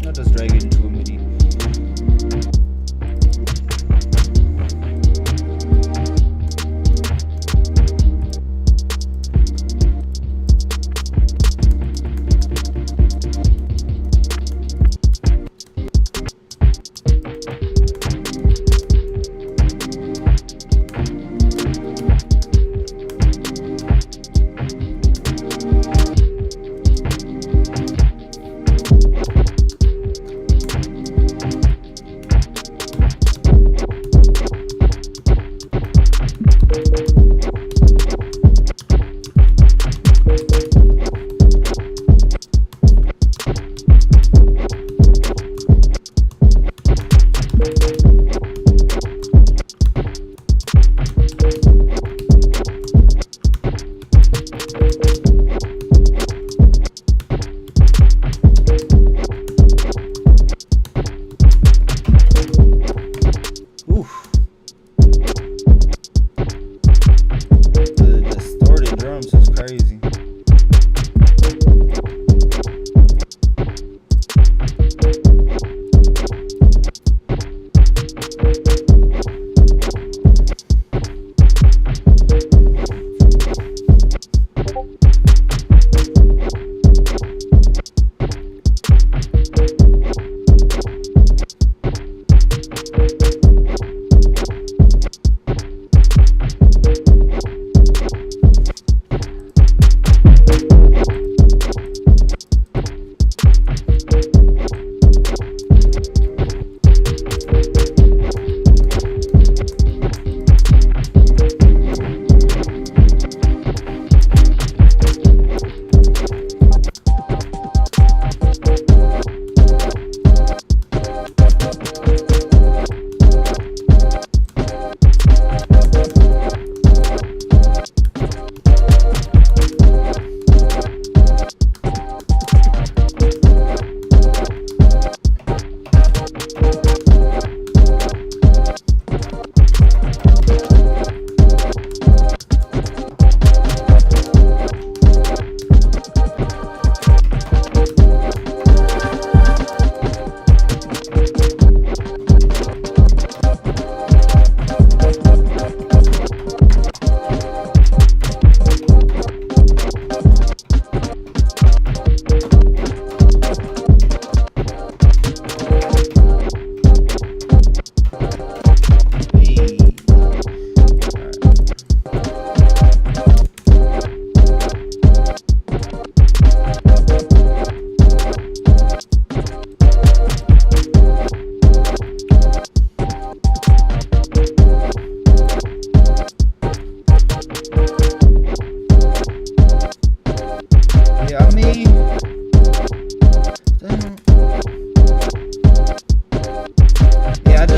I'll just drag it into a MIDI.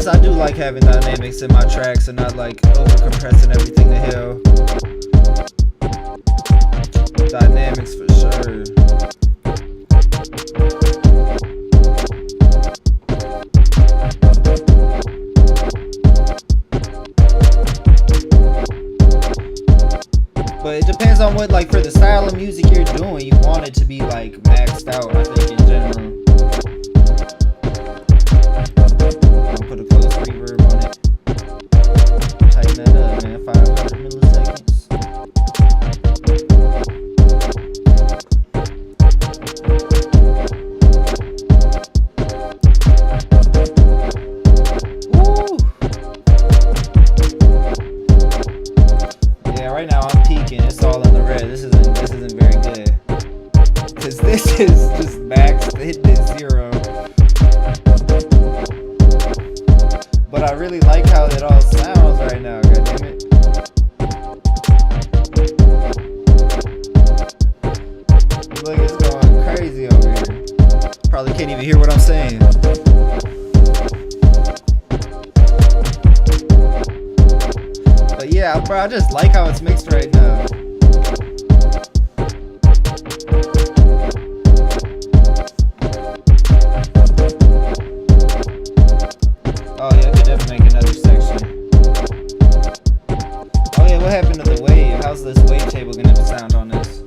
I do like having dynamics in my tracks and not like over compressing everything to hell. Dynamics for sure. But it depends on what, like, for the style of music you're doing, you want it to be like maxed out, I think, in general. I'll put a close reverb on it. Tighten that up, man. 500 milliseconds. Woo! Yeah, right now I'm peaking. It's all in the red. This isn't very good. Cause this is just maxed, hitting at 0. But I really like how it all sounds right now, goddammit. Look, it's going crazy over here. Probably can't even hear what I'm saying. But yeah, bro, I just like how it's mixed right now. Oh yeah, I could definitely make another section. Oh yeah, what happened to the wave? How's this wave table gonna sound on this?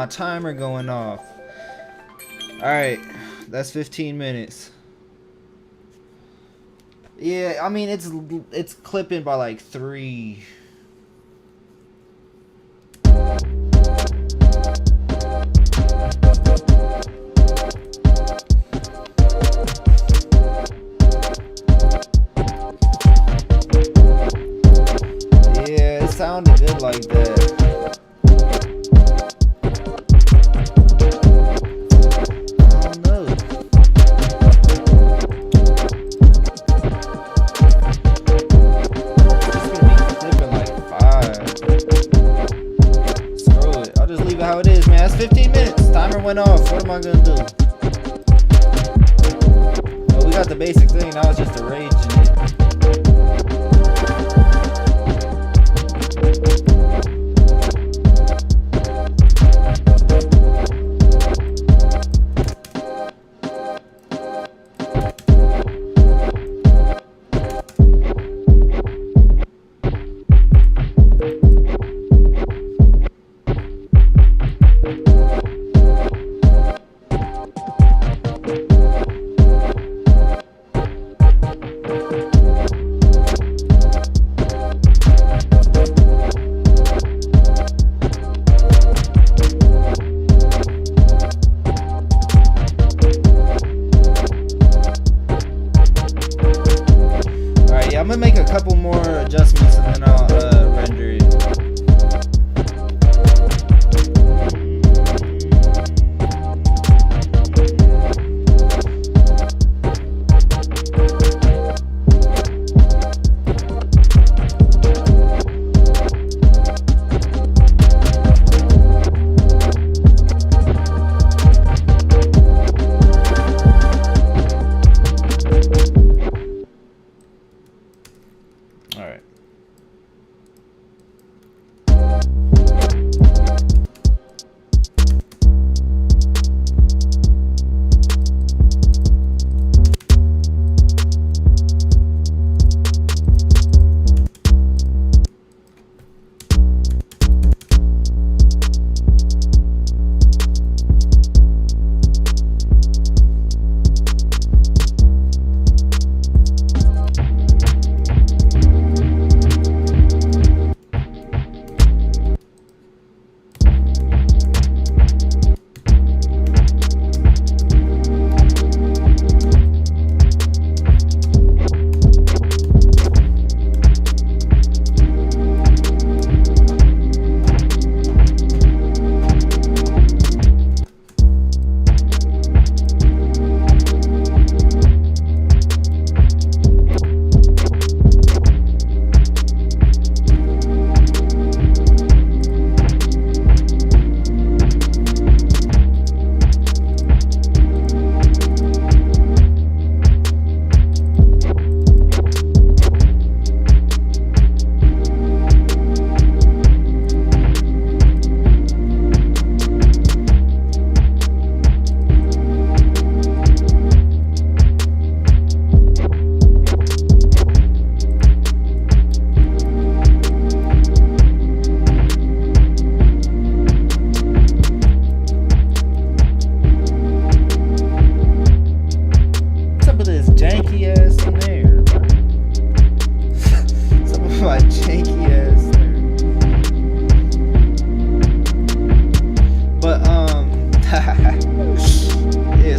my timer going off. Alright, that's 15 minutes. Yeah, I mean, it's clipping by like 3. Yeah, it sounded good like that. How it is, man. That's 15 minutes. Timer went off. What am I gonna do? Well, we got the basic thing. Now it's just arranging it. I'm gonna make a couple more adjustments and then I'll render it. Alright.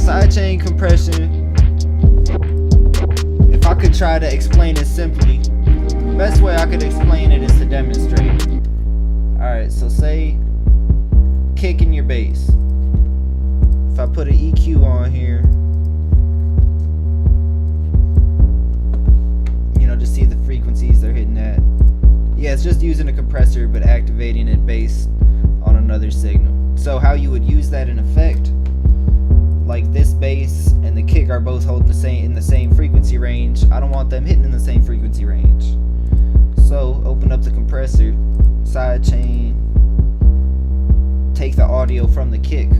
Sidechain compression. If I could try to explain it simply, the best way I could explain it is to demonstrate. Alright, so say kick in your bass. If I put an EQ on here, you know, just see the frequencies they're hitting at. Yeah, it's just using a compressor but activating it based on another signal. So how you would use that in effect, like this bass and the kick are both holding in the same frequency range. I don't want them hitting in the same frequency range. So open up the compressor, sidechain, take the audio from the kick.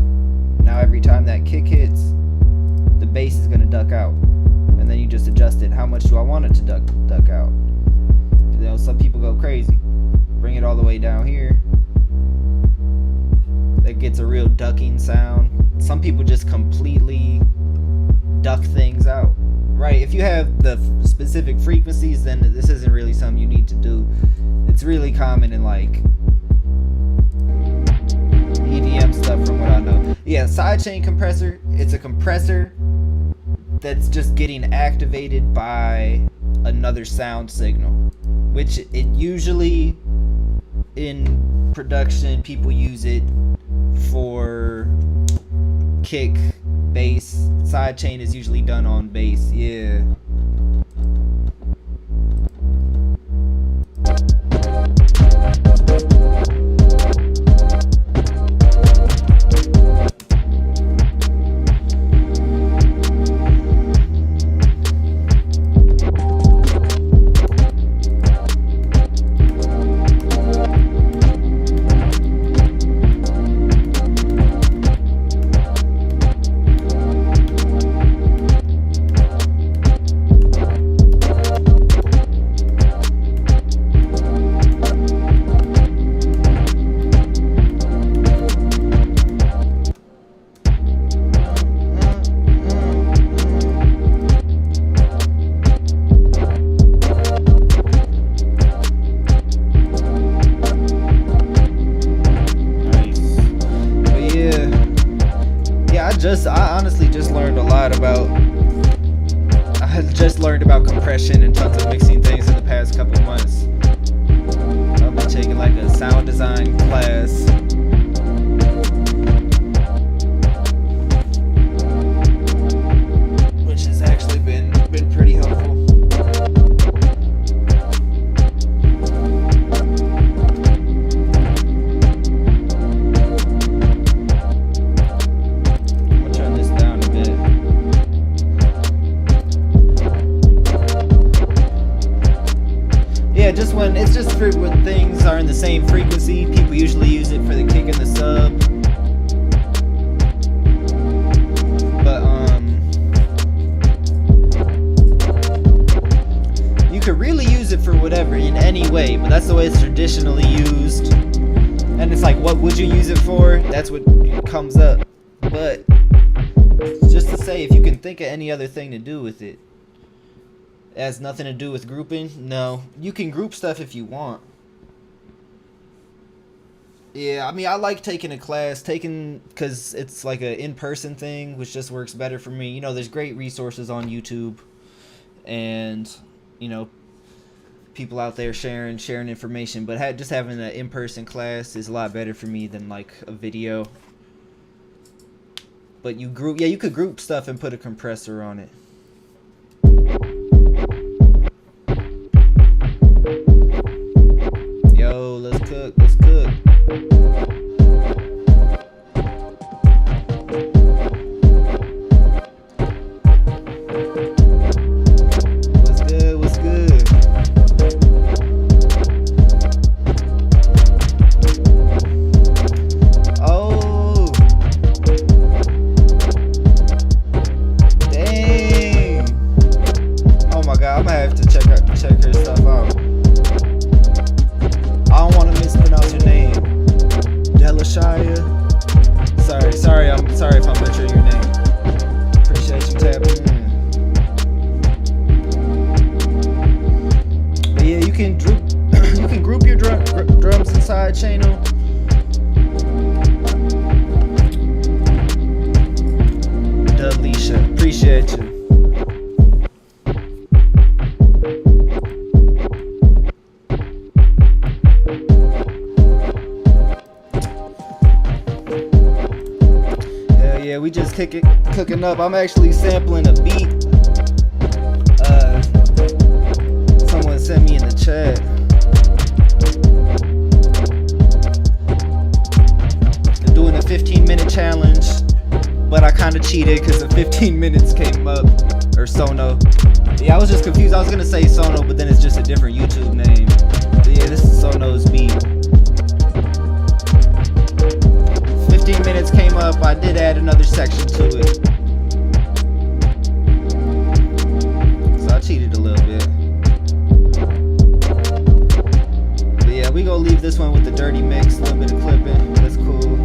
Now every time that kick hits, the bass is gonna duck out. And then you just adjust it. How much do I want it to duck out? You know, some people go crazy. Bring it all the way down here. They that gets a real ducking sound. Some people just completely duck things out. Right, if you have the specific frequencies, then this isn't really something you need to do. It's really common in like EDM stuff from what I know. Yeah, sidechain compressor, it's a compressor that's just getting activated by another sound signal, which it usually in production people use it for kick, bass. Sidechain is usually done on bass. Yeah. I honestly just learned a lot about. I had just learned about compression and tons of mixing things in the past couple months. I've been taking like a sound design class. Which has actually been pretty helpful. It's just for when things are in the same frequency. People usually use it for the kick and the sub. But you could really use it for whatever in any way, but that's the way it's traditionally used. And it's like, what would you use it for? That's what comes up. But just to say, if you can think of any other thing to do with it. It has nothing to do with grouping? No. You can group stuff if you want. Yeah, I mean, I like taking a class, because it's like an in-person thing, which just works better for me. You know, there's great resources on YouTube, and, you know, people out there sharing information, but just having an in-person class is a lot better for me than, like, a video. But you could group stuff and put a compressor on it. Yo, let's cook. What's good? What's good? Oh, dang! Oh my God, I'm gonna have to check her stuff out. I don't want to mispronounce your name. Delashia. Sorry, I'm sorry if I'm butchering your name. Appreciate you tapping in. But yeah, you can group your drums inside channel. Delisha, appreciate you. Yeah, we just cooking up. I'm actually sampling a beat. Someone sent me in the chat. I'm doing a 15-minute challenge, but I kind of cheated because the 15 minutes came up. Or Sono. Yeah, I was just confused. I was gonna say Sono, but then it's just a different YouTube name. But yeah, this is Sono's beat. 15 minutes came up. I did add another section to it, so I cheated a little bit. But yeah, we gonna leave this one with the dirty mix, a little bit of clipping. That's cool.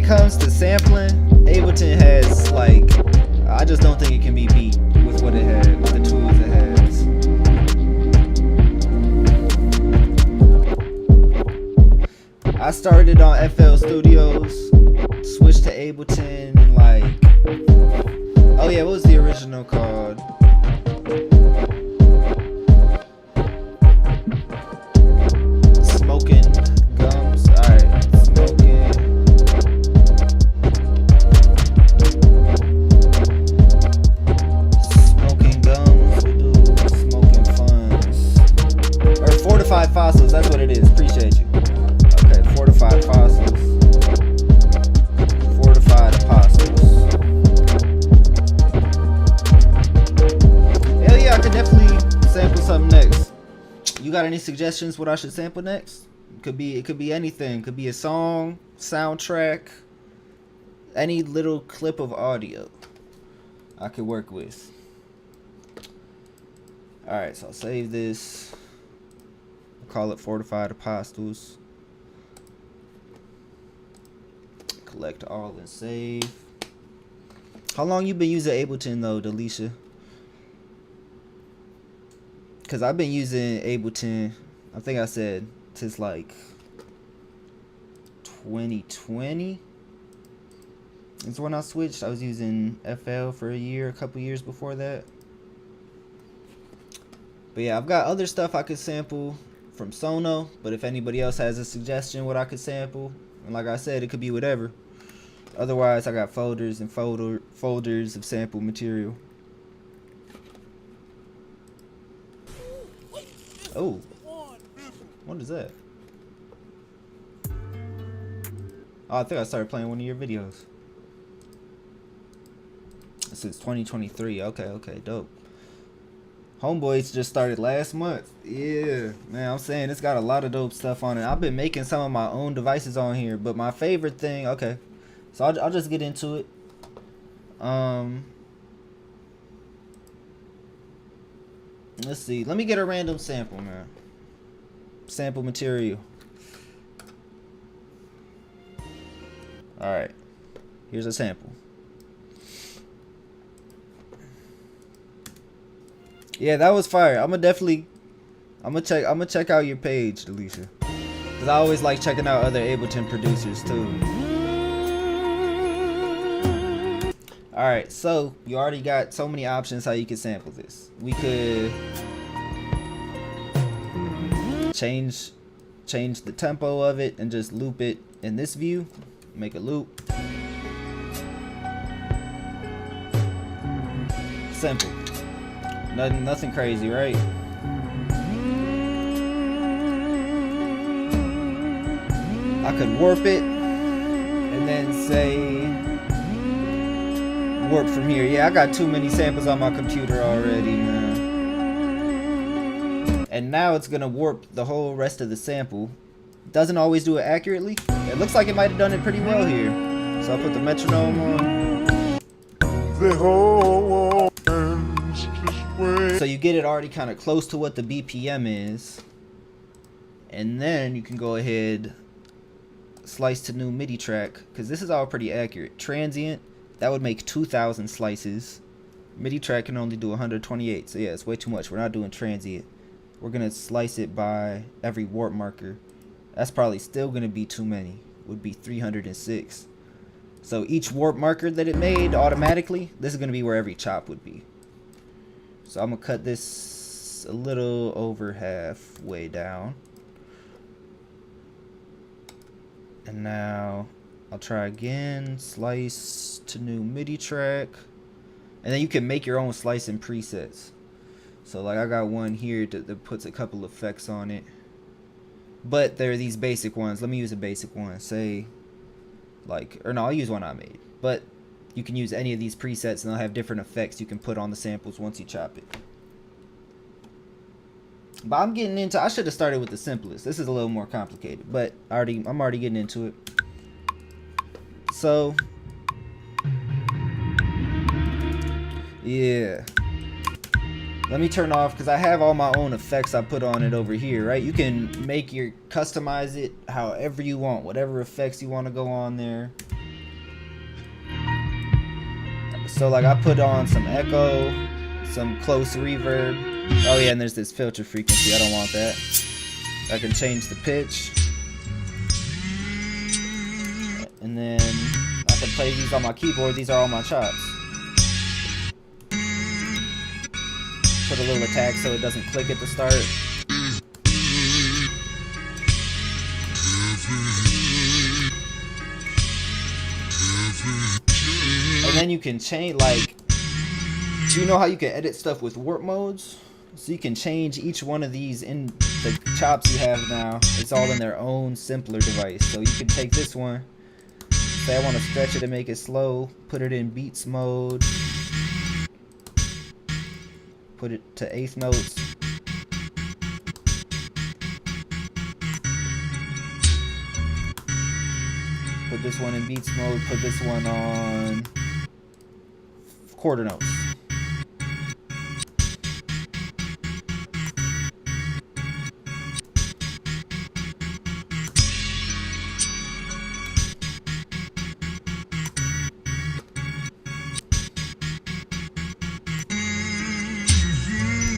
it comes to sampling, Ableton has like, I just don't think it can be beat with what it had, with the tools it has. I started on FL Studios, switched to Ableton, and like, oh yeah, what was the original called? Smoking Gums. Alright, Smoking. Smoking Gums. We'll do Smoking Funds. Or Fortified Fossils, that's what it is. Appreciate you. Okay, Fortified Fossils. Fortified Apostles. Hell yeah, I could definitely sample something next. You got any suggestions what I should sample next? It could be anything. Could be a song, soundtrack, any little clip of audio I could work with. Alright, so I'll save this. I'll call it Fortified Apostles. Collect all and save. How long you been using Ableton though, Delisha? Cause I've been using Ableton, I think I said since like 2020. It's when I switched. I was using FL for a year, a couple years before that. But yeah, I've got other stuff I could sample from Sono. But if anybody else has a suggestion what I could sample, and like I said, it could be whatever. Otherwise, I got folders and folders of sample material. Oh, what is that? Oh, I think I started playing one of your videos. Since 2023. Okay, dope. Homeboys just started last month. Yeah, man, I'm saying it's got a lot of dope stuff on it. I've been making some of my own devices on here, but my favorite thing, okay, so I'll just get into it. Let's see. Let me get a random sample, man. Sample material. Alright. Here's a sample. Yeah, that was fire. I'm gonna check out your page, Delisha. Cause I always like checking out other Ableton producers too. Alright, so you already got so many options how you can sample this. We could change the tempo of it and just loop it in this view. Make a loop. Simple. Nothing crazy, right? I could warp it and then say warp from here. Yeah, I got too many samples on my computer already, man. And now it's gonna warp the whole rest of the sample. Doesn't always do it accurately. It looks like it might have done it pretty well here. So I'll put the metronome on. So you get it already kind of close to what the BPM is. And then you can go ahead, slice to new MIDI track, because this is all pretty accurate. Transient, that would make 2,000 slices. MIDI track can only do 128, so yeah, it's way too much. We're not doing transient. We're gonna slice it by every warp marker. That's probably still gonna be too many. Would be 306. So each warp marker that it made automatically, this is gonna be where every chop would be. So I'm gonna cut this a little over halfway down. And now I'll try again, slice to new MIDI track. And then you can make your own slicing presets. So like I got one here that puts a couple effects on it. But there are these basic ones. Let me use a basic one. Say like, or no, I'll use one I made. But you can use any of these presets and they'll have different effects you can put on the samples once you chop it. But I'm getting into, I should have started with the simplest. This is a little more complicated, but I'm already getting into it. So yeah, let me turn off, because I have all my own effects I put on it over here, right? You can customize it however you want, whatever effects you want to go on there. So like I put on some echo, some close reverb. Oh yeah, and there's this filter frequency. I don't want that. I can change the pitch. And then I can play these on my keyboard. These are all my chops. Put a little attack so it doesn't click at the start. And then you can change, like, do you know how you can edit stuff with warp modes? So you can change each one of these in the chops you have now. It's all in their own simpler device. So you can take this one, say I want to stretch it and make it slow, put it in beats mode, put it to eighth notes. Put this one in beats mode, put this one on quarter notes.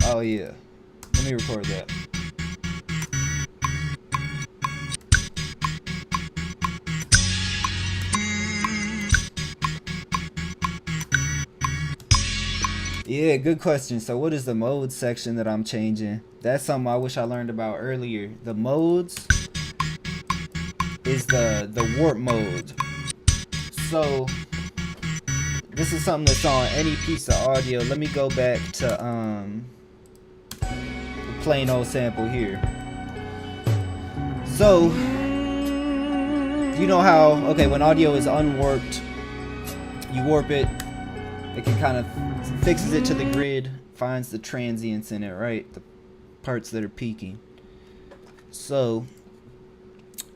Oh yeah, let me record that. Yeah, good question. So what is the mode section that I'm changing? That's something I wish I learned about earlier. The modes is the warp mode. So this is something that's on any piece of audio. Let me go back to the plain old sample here. So you know how, okay, when audio is unwarped, you warp it, it can kind of fixes it to the grid, finds the transients in it, right? The parts that are peaking. So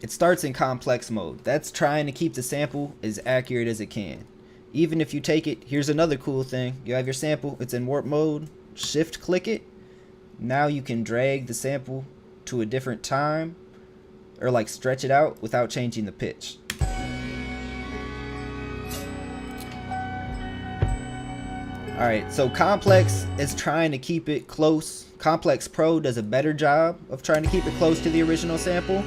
it starts in complex mode. That's trying to keep the sample as accurate as it can. Even if you take it, here's another cool thing. You have your sample, it's in warp mode, shift click it. Now you can drag the sample to a different time or like stretch it out without changing the pitch. Alright, so Complex is trying to keep it close. Complex Pro does a better job of trying to keep it close to the original sample.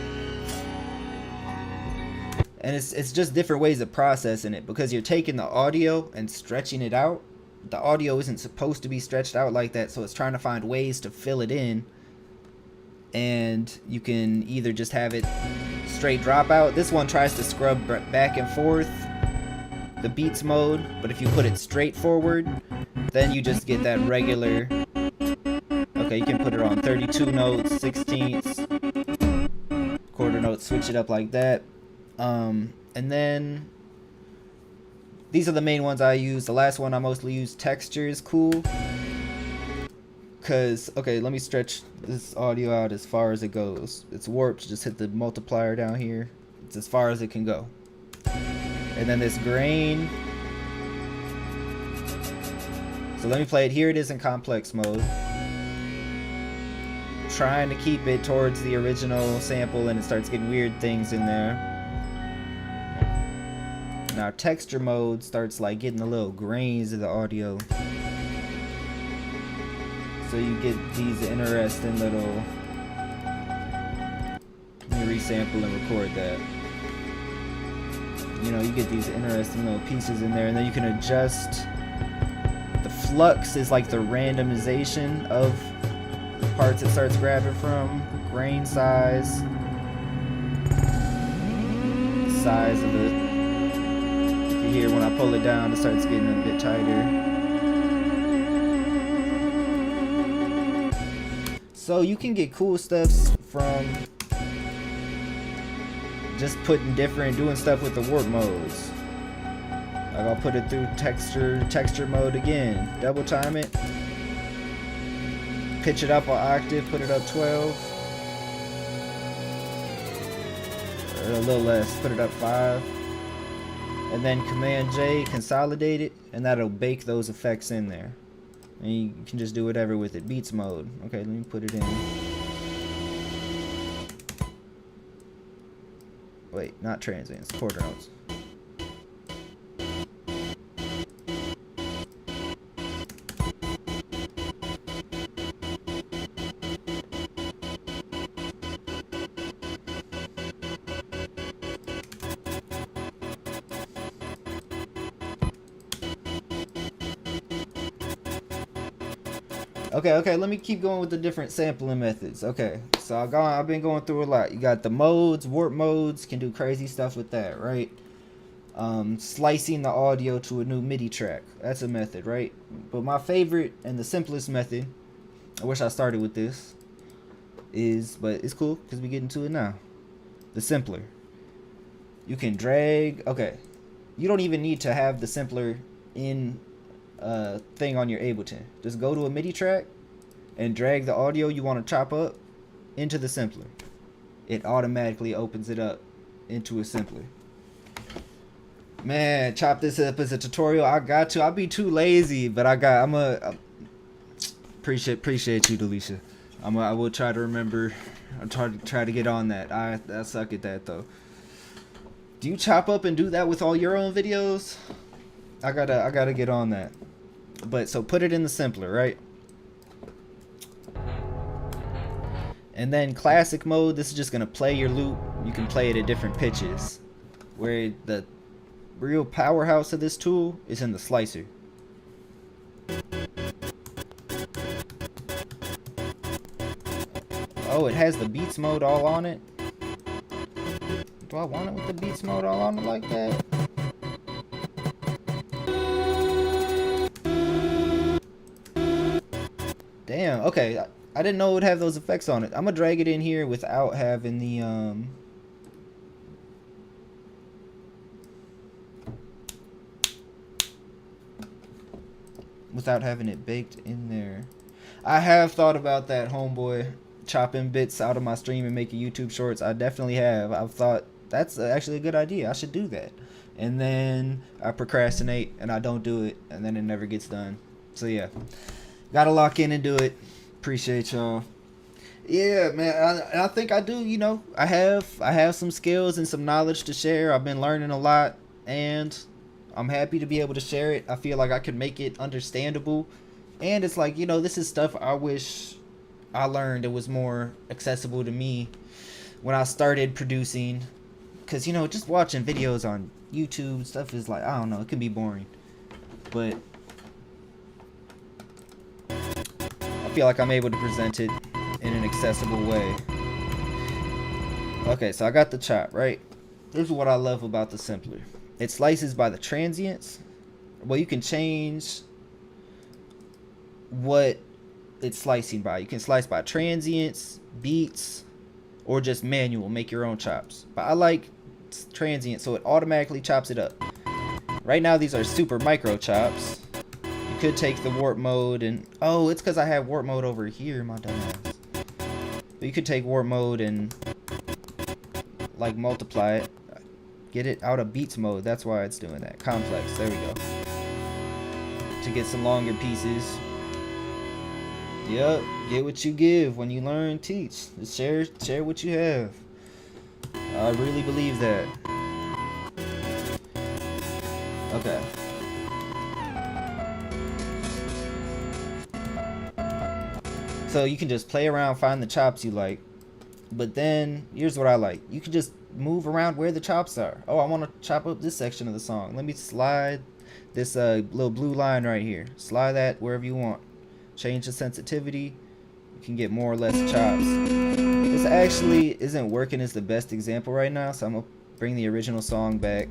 And it's just different ways of processing it, because you're taking the audio and stretching it out. The audio isn't supposed to be stretched out like that, so it's trying to find ways to fill it in. And you can either just have it straight drop out. This one tries to scrub back and forth the beats mode, but if you put it straight forward, then you just get that regular. Okay, you can put it on 32 notes, 16ths, quarter notes, switch it up like that. And then these are the main ones I use. The last one I mostly use, texture, is cool. Cause, okay, let me stretch this audio out as far as it goes. It's warped, just hit the multiplier down here. It's as far as it can go. And then this grain. So let me play it. Here it is in complex mode. Trying to keep it towards the original sample, and it starts getting weird things in there. Now texture mode starts like getting the little grains of the audio. So you get these interesting little. Let me resample and record that. You know, you get these interesting little pieces in there, and then you can adjust. The flux is like the randomization of the parts it starts grabbing from. Grain size. The size of the. You can hear when I pull it down, it starts getting a bit tighter. So you can get cool stuff from just putting doing stuff with the warp modes. Like I'll put it through texture mode again, double time it, pitch it up an octave, put it up 12, or a little less, put it up 5, and then Command J, consolidate it, and that'll bake those effects in there. And you can just do whatever with it. Beats mode. Okay, let me put it in. Wait, not transients, quarter notes. Okay, let me keep going with the different sampling methods. Okay, so I've been going through a lot. You got the modes, warp modes, can do crazy stuff with that, right? Slicing the audio to a new MIDI track. That's a method, right? But my favorite and the simplest method, I wish I started with this, but it's cool because we get into it now. The simpler. You can drag, okay. You don't even need to have the simpler in thing on your Ableton. Just go to a MIDI track and drag the audio you want to chop up into the simpler. It automatically opens it up into a simpler. Man, chop this up as a tutorial. I got to. I'll be too lazy, but I'm a appreciate you, Delisha. I will try to remember. I'll try to get on that. I suck at that though. Do you chop up and do that with all your own videos? I gotta get on that. But so put it in the simpler, right? And then classic mode, this is just gonna play your loop. You can play it at different pitches. Where the real powerhouse of this tool is in the slicer. Oh, it has the beats mode all on it. Do I want it with the beats mode all on it like that? Damn, okay. I didn't know it would have those effects on it. I'm gonna drag it in here without having the without having it baked in there. I have thought about that, homeboy, chopping bits out of my stream and making YouTube shorts. I definitely have. I've thought that's actually a good idea. I should do that. And then I procrastinate and I don't do it, and then it never gets done. So yeah, gotta lock in and do it. Appreciate y'all. Yeah, man, I think I do. You know, I have some skills and some knowledge to share. I've been learning a lot, and I'm happy to be able to share it. I feel like I could make it understandable, and it's like, you know, this is stuff I wish I learned. It was more accessible to me when I started producing, because, you know, just watching videos on YouTube stuff is like, I don't know, it can be boring, but I feel like I'm able to present it in an accessible way. Okay, so I got the chop, right? This is what I love about the simpler. It slices by the transients. Well, you can change what it's slicing by. You can slice by transients, beats, or just manual, make your own chops. But I like transient, so it automatically chops it up. Right now these are super micro chops. You could take the warp mode and, oh, it's because I have warp mode over here, my dumbass. But you could take warp mode and like multiply it. Get it out of beats mode. That's why it's doing that. Complex. There we go. To get some longer pieces. Yep. Get what you give. When you learn, teach. Just share what you have. I really believe that. Okay. So you can just play around, find the chops you like. But then, here's what I like. You can just move around where the chops are. Oh, I want to chop up this section of the song. Let me slide this little blue line right here. Slide that wherever you want. Change the sensitivity. You can get more or less chops. This actually isn't working as the best example right now, so I'm going to bring the original song back.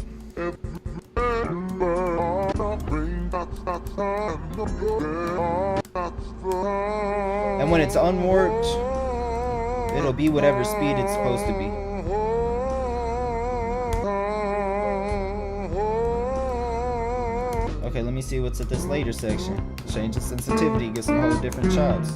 And when it's unwarped, it'll be whatever speed it's supposed to be. Okay, let me see what's at this later section. Change the sensitivity, get some whole different chops.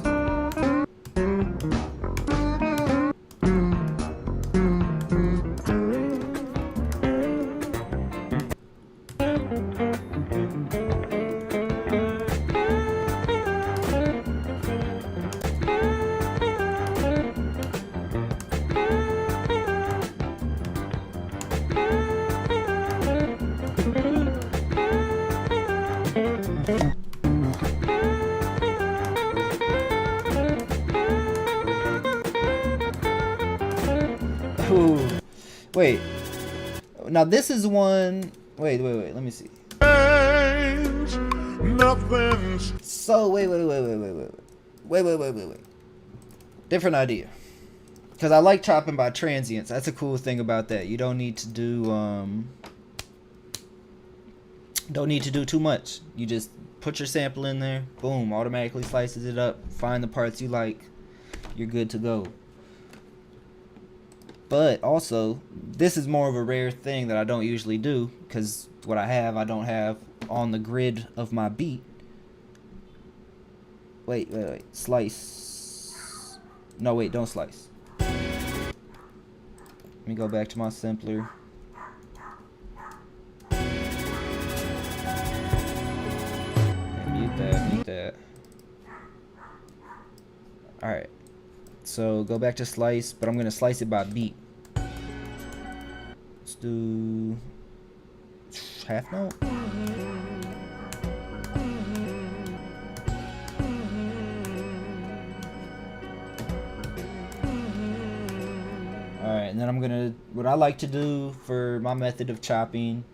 Ooh. Wait. Now this is one. Wait. Let me see. So wait. Wait. Different idea. Because I like chopping by transients. That's a cool thing about that. You don't need to do too much. You just put your sample in there, boom, automatically slices it up, find the parts you like, you're good to go. But also, this is more of a rare thing that I don't usually do, because what I don't have on the grid of my beat. Wait. Slice. No, wait, don't slice. Let me go back to my sampler. Mute that. Alright. So go back to slice, but I'm going to slice it by beat. Let's do half note. Alright, and then I'm gonna, what I like to do for my method of chopping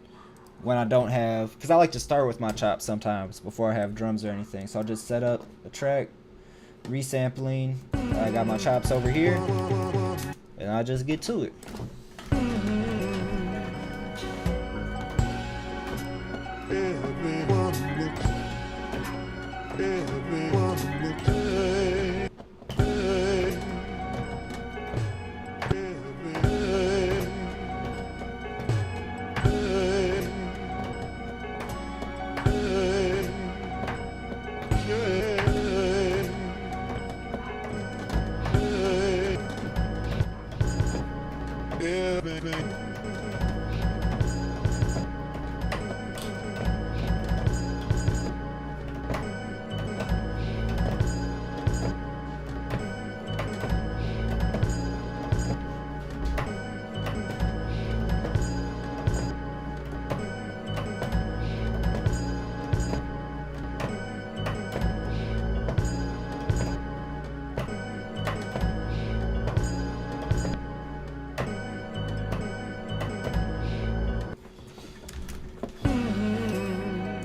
when I don't have, because I like to start with my chops sometimes before I have drums or anything. So I'll just set up a track, resampling. I got my chops over here, and I just get to it.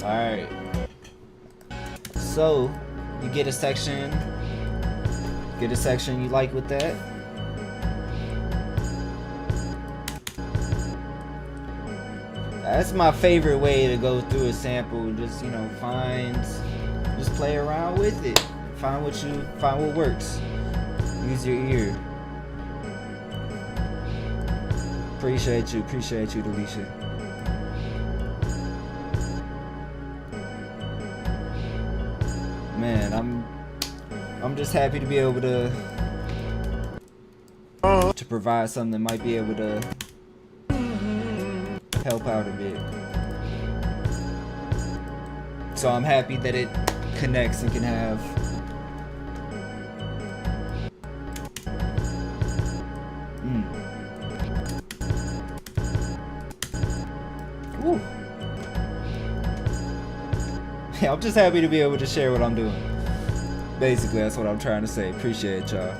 Alright, so you get a section you like with that. That's my favorite way to go through a sample. Just, you know, just play around with it. Find what works. Use your ear. Appreciate you, Delisha. Man, I'm just happy to be able to provide something that might be able to help out a bit. So I'm happy that it connects and can have Woo. Yeah, I'm just happy to be able to share what I'm doing. Basically, that's what I'm trying to say. Appreciate y'all.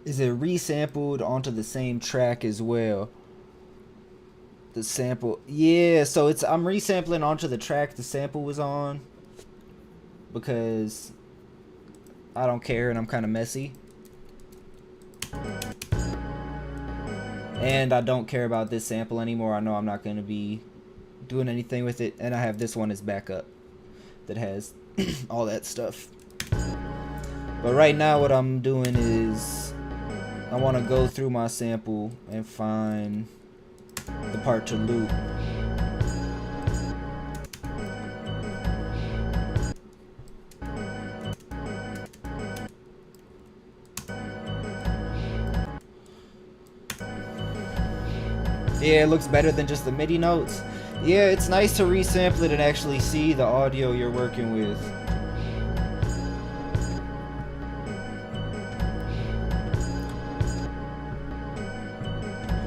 Is it resampled onto the same track as well? The sample, yeah. So I'm resampling onto the track the sample was on, because I don't care and I'm kind of messy. And I don't care about this sample anymore. I know I'm not going to be doing anything with it. And I have this one as backup that has all that stuff. But right now what I'm doing is I want to go through my sample and find the part to loop. Yeah, it looks better than just the MIDI notes. Yeah, it's nice to resample it and actually see the audio you're working with.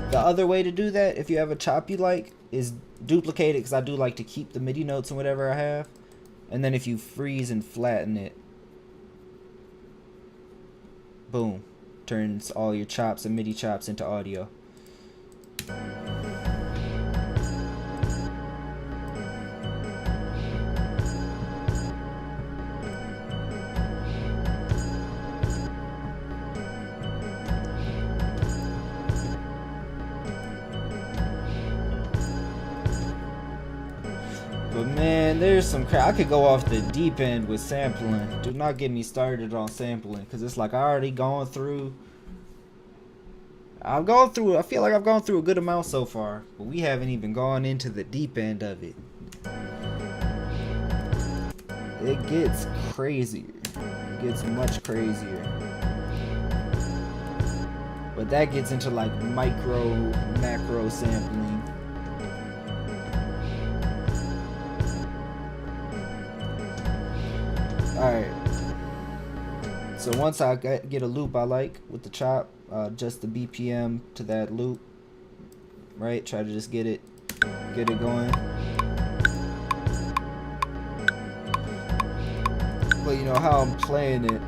The other way to do that, if you have a chop you like, is duplicate it, because I do like to keep the MIDI notes and whatever I have. And then if you freeze and flatten it, Boom. Turns all your chops and MIDI chops into audio. But man, there's some I could go off the deep end with sampling. Do not get me started on sampling, because it's like I already gone through. I feel like I've gone through a good amount so far, but we haven't even gone into the deep end of it. It gets crazier. It gets much crazier. But that gets into like micro, macro sampling. Alright, so once I get a loop I like with the chop, just the BPM to that loop, right? Try to just get it going. But you know how I'm playing it,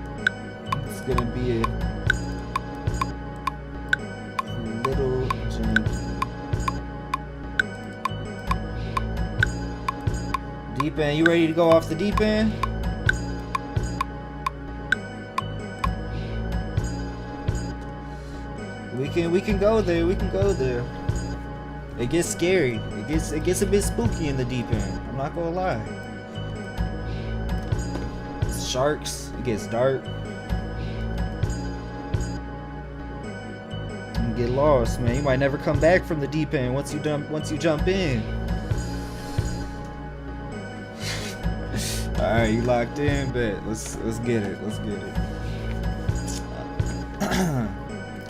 it's gonna be a little janky. Deep end, you ready to go off the deep end? We can go there. We can go there. It gets scary. It gets a bit spooky in the deep end. I'm not gonna lie. It's sharks. It gets dark. You can get lost, man. You might never come back from the deep end once you jump in. All right, you locked in, bet. Let's get it. Let's get it.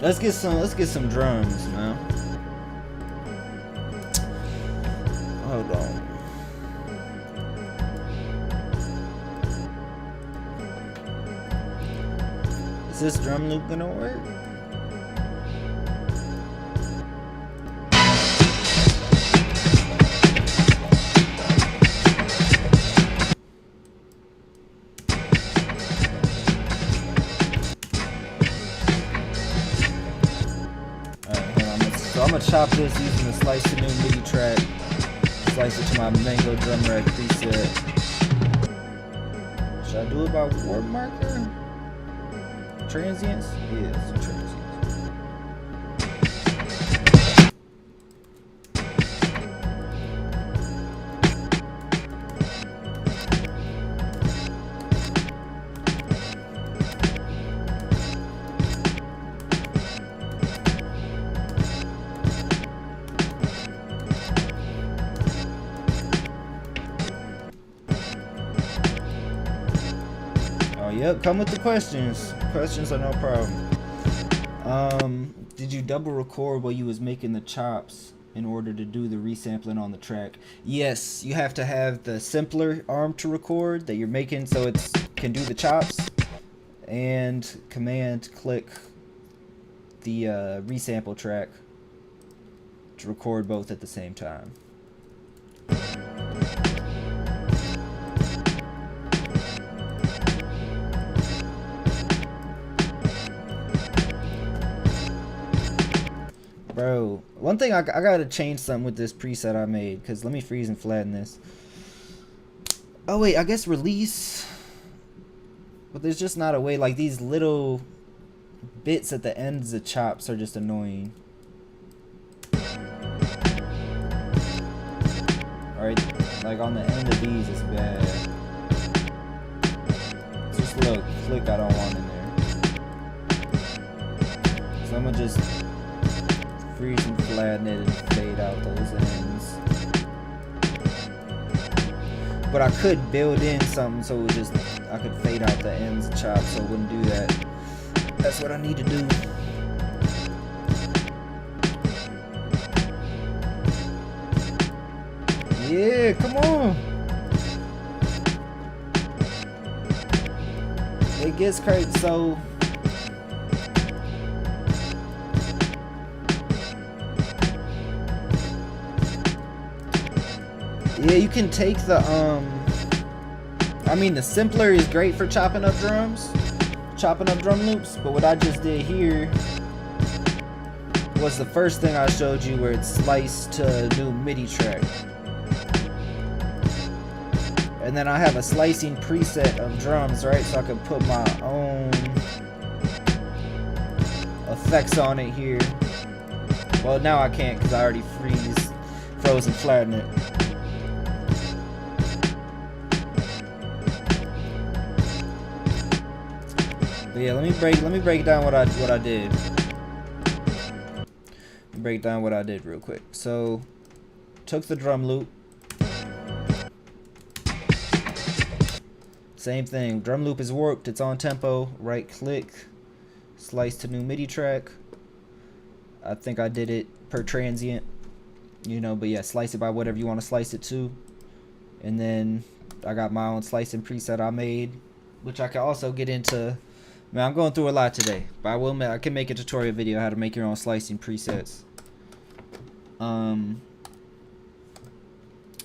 Let's get some drums, man. Hold on. Is this drum loop gonna work? So I'm gonna chop this using the slice to new MIDI track. Slice it to my Mango drum rack preset. Should I do it by word marker? Transients? Yeah, some transients. Yep, come with the questions. Questions are no problem. Did you double record while you was making the chops in order to do the resampling on the track? Yes, you have to have the simpler arm to record that you're making so it can do the chops, and command click the resample track to record both at the same time. Bro, one thing I gotta change something with this preset I made, because let me freeze and flatten this. Oh wait, I guess release, but there's just not a way. Like these little bits at the ends of chops are just annoying. Alright, like on the end of these it's bad. It's just a little click I don't want in there. So I'm gonna just freeze and flatten it and fade out those ends. But I could build in something so it just I could fade out the ends of chops so it wouldn't do that. That's what I need to do. Yeah, come on. It gets crazy. So yeah, you can take the I mean the simpler is great for chopping up drums. chopping up drum loops, but what I just did here was the first thing I showed you where it's sliced to a new MIDI track. And then I have a slicing preset of drums, right? So I can put my own effects on it here. Well, now I can't because I already froze and flattened it. But yeah, let me break down what I did. Break down what I did real quick. So, took the drum loop. Same thing. Drum loop is warped. It's on tempo. Right click. Slice to new MIDI track. I think I did it per transient. You know, but yeah, slice it by whatever you want to slice it to. And then I got my own slicing preset I made, which I can also get into. Man, I'm going through a lot today, but I can make a tutorial video how to make your own slicing presets. And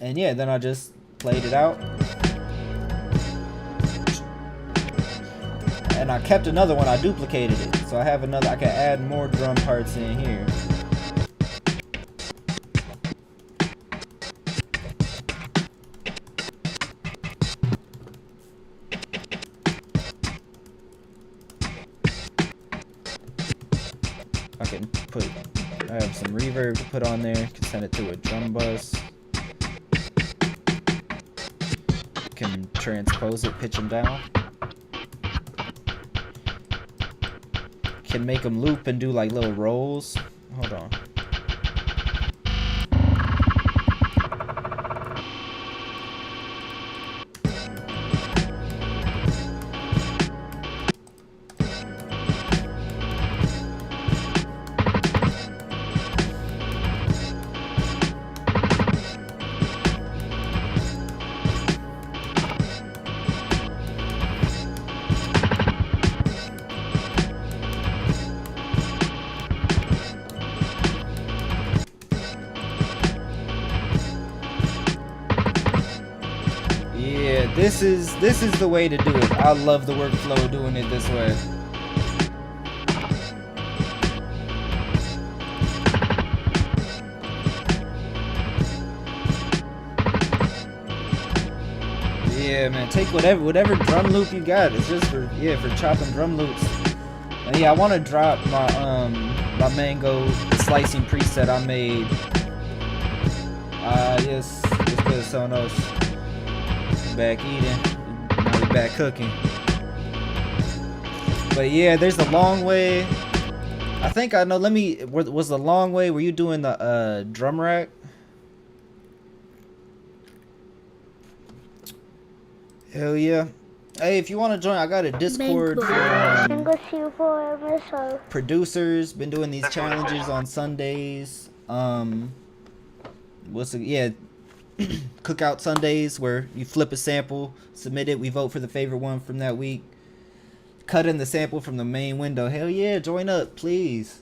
yeah, then I just played it out. And I kept another one, I duplicated it. So I have another, I can add more drum parts in here. I have some reverb to put on there. Can send it through a drum bus. Can transpose it, pitch them down. Can make them loop and do like little rolls. Hold on. This is the way to do it. I love the workflow doing it this way. Yeah, man, take whatever drum loop you got. It's just for chopping drum loops. And yeah, I want to drop my my Mango slicing preset I made. Yes, it's good as someone else. Back eating, now we back cooking. But yeah, there's a long way. I think I know. Was the long way? Were you doing the drum rack? Hell yeah. Hey, if you want to join, I got a Discord for producers. Been doing these challenges on Sundays. Cookout Sundays, where you flip a sample, submit it, we vote for the favorite one from that week, cut in the sample from the main window. Hell yeah, join up, please.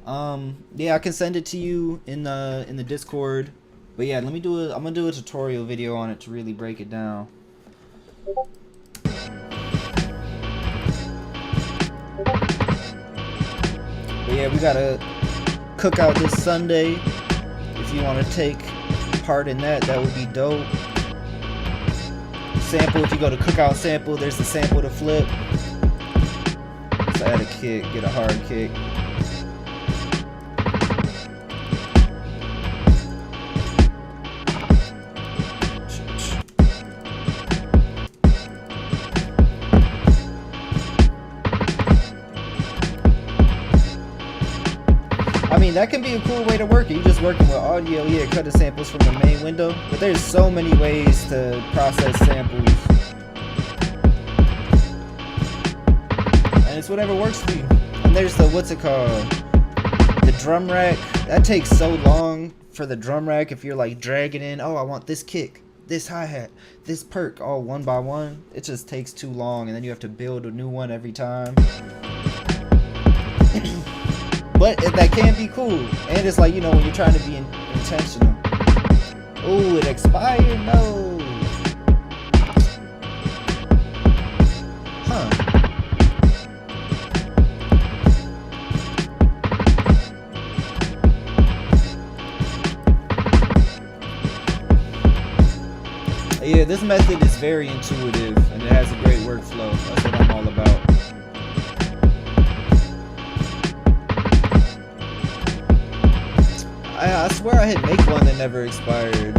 Yeah, I can send it to you in the Discord. But yeah, I'm gonna do a tutorial video on it to really break it down. But yeah, we got a cookout this Sunday. If you want to take part in that would be dope. Sample, if you go to cookout sample, there's the sample to flip. So add a kick, get a hard kick. I mean, that can be a cool way to work it. You're just working with audio, yeah, cut the samples from the main window. But there's so many ways to process samples. And it's whatever works for you. And there's the, what's it called? The drum rack. That takes so long for the drum rack if you're like dragging in, oh, I want this kick, this hi-hat, this perk, all one by one. It just takes too long, and then you have to build a new one every time. But that can be cool, and it's like, you know, when you're trying to be intentional. Oh, it expired? No. Huh. Yeah, this method is very intuitive and it has a great workflow. That's what I'm all about. I swear I hit make one that never expired.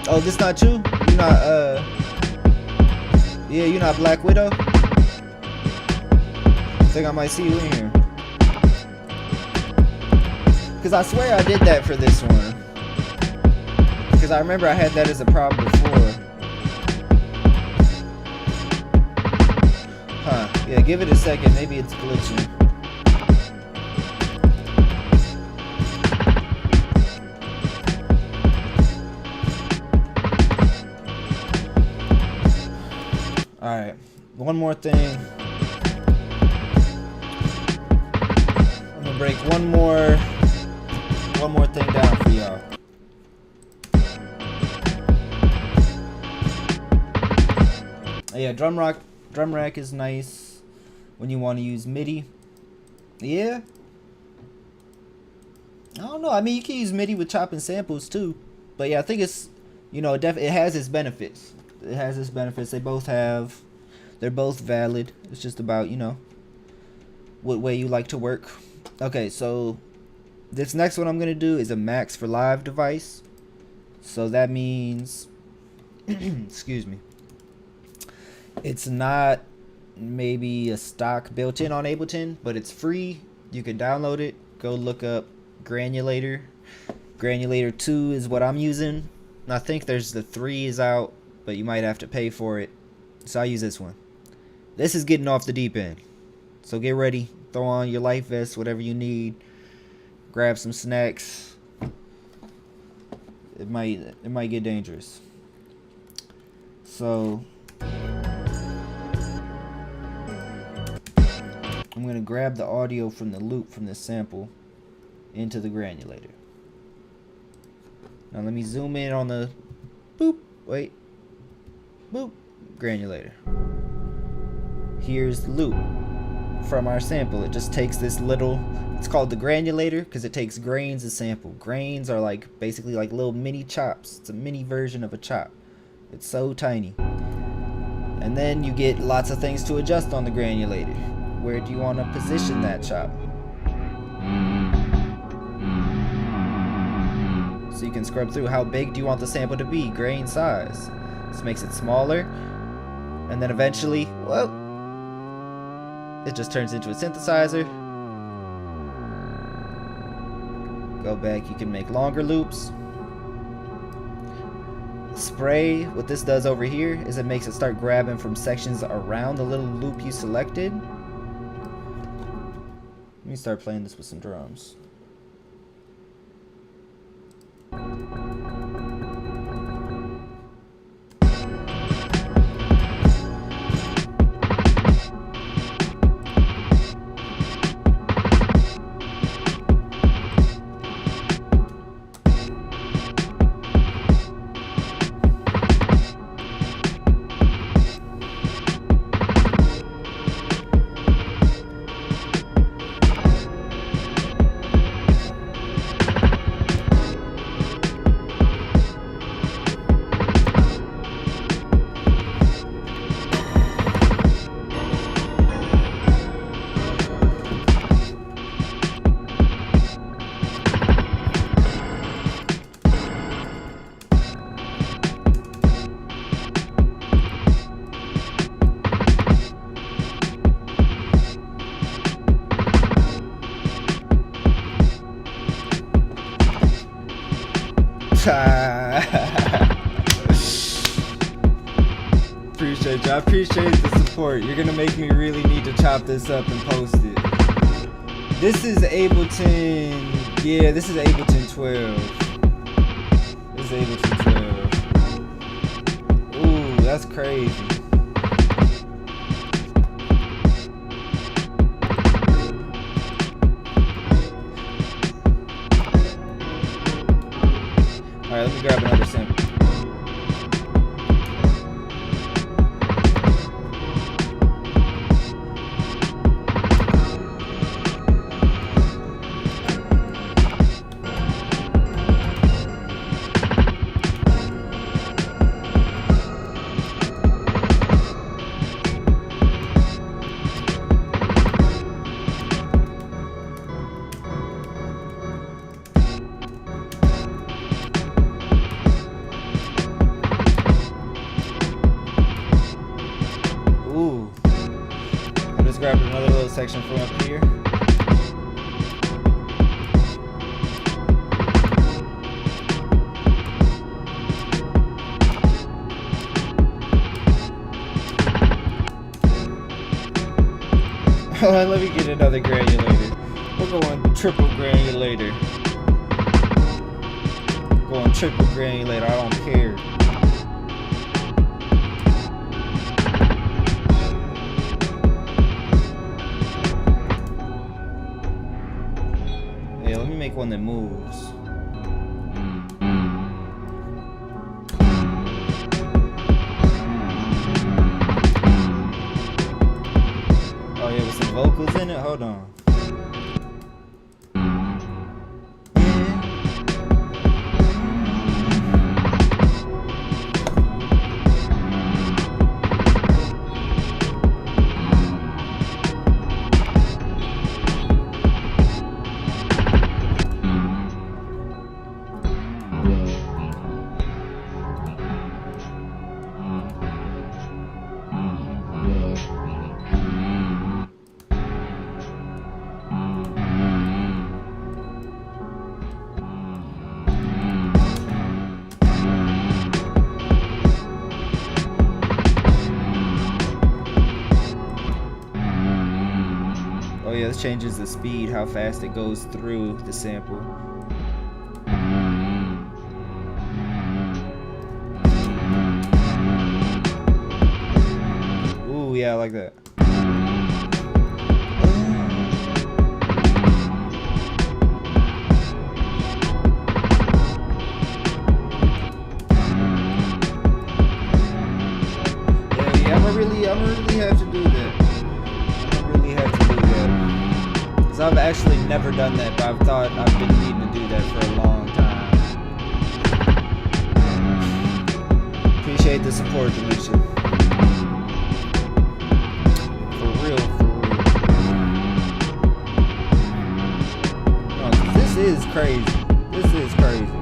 Oh, this not you? You not yeah, you not Black Widow? I think I might see you in here. Cause I swear I did that for this one. Cause I remember I had that as a problem before. Huh, yeah, give it a second, maybe it's glitching. Alright, one more thing. I'm gonna break one more thing down for y'all. Yeah, drum rack is nice when you want to use MIDI. Yeah. I don't know. I mean, you can use MIDI with chopping samples too. But yeah, I think it's, you know, it has its benefits. It has its benefits. They're both valid. It's just about, you know, what way you like to work. Okay, so this next one I'm gonna do is a Max for Live device. So that means excuse me, it's not maybe a stock built in on Ableton, but it's free. You can download it. Go look up Granulator. Granulator 2 is what I'm using. I think there's the 3 is out, but you might have to pay for it. So I use this one. This is getting off the deep end. So get ready. Throw on your life vest, whatever you need. Grab some snacks. It might get dangerous. So I'm gonna grab the audio from the loop from this sample into the granulator. Now let me zoom in on the boop, wait, boop, granulator. Here's the loop from our sample. It just takes this little, it's called the granulator because it takes grains as sample. Grains are like basically like little mini chops. It's a mini version of a chop. It's so tiny. And then you get lots of things to adjust on the granulator. Where do you want to position that chop? So you can scrub through how big do you want the sample to be, grain size. This makes it smaller. And then eventually, well, it just turns into a synthesizer. Go back, you can make longer loops. Spray, what this does over here is it makes it start grabbing from sections around the little loop you selected. Let me start playing this with some drums. Appreciate you. I appreciate the support. You're gonna make me really need to chop this up and post it. This is Ableton. Yeah, this is Ableton 12. This is Ableton 12. Ooh, that's crazy. Alright, let me grab another sample. section from up here. Let me get another granulator. We're going triple granulator. Going triple granulator, I don't care. Yeah, let me make one that moves. Oh yeah, with some vocals in it? Hold on. Oh yeah, this changes the speed, how fast it goes through the sample. Ooh, yeah, I like that. Yeah, I'm gonna really have to do that. I've actually never done that, but I've thought I've been needing to do that for a long time. Appreciate the support, Denisha. For real, for real. No, 'cause this is crazy. This is crazy.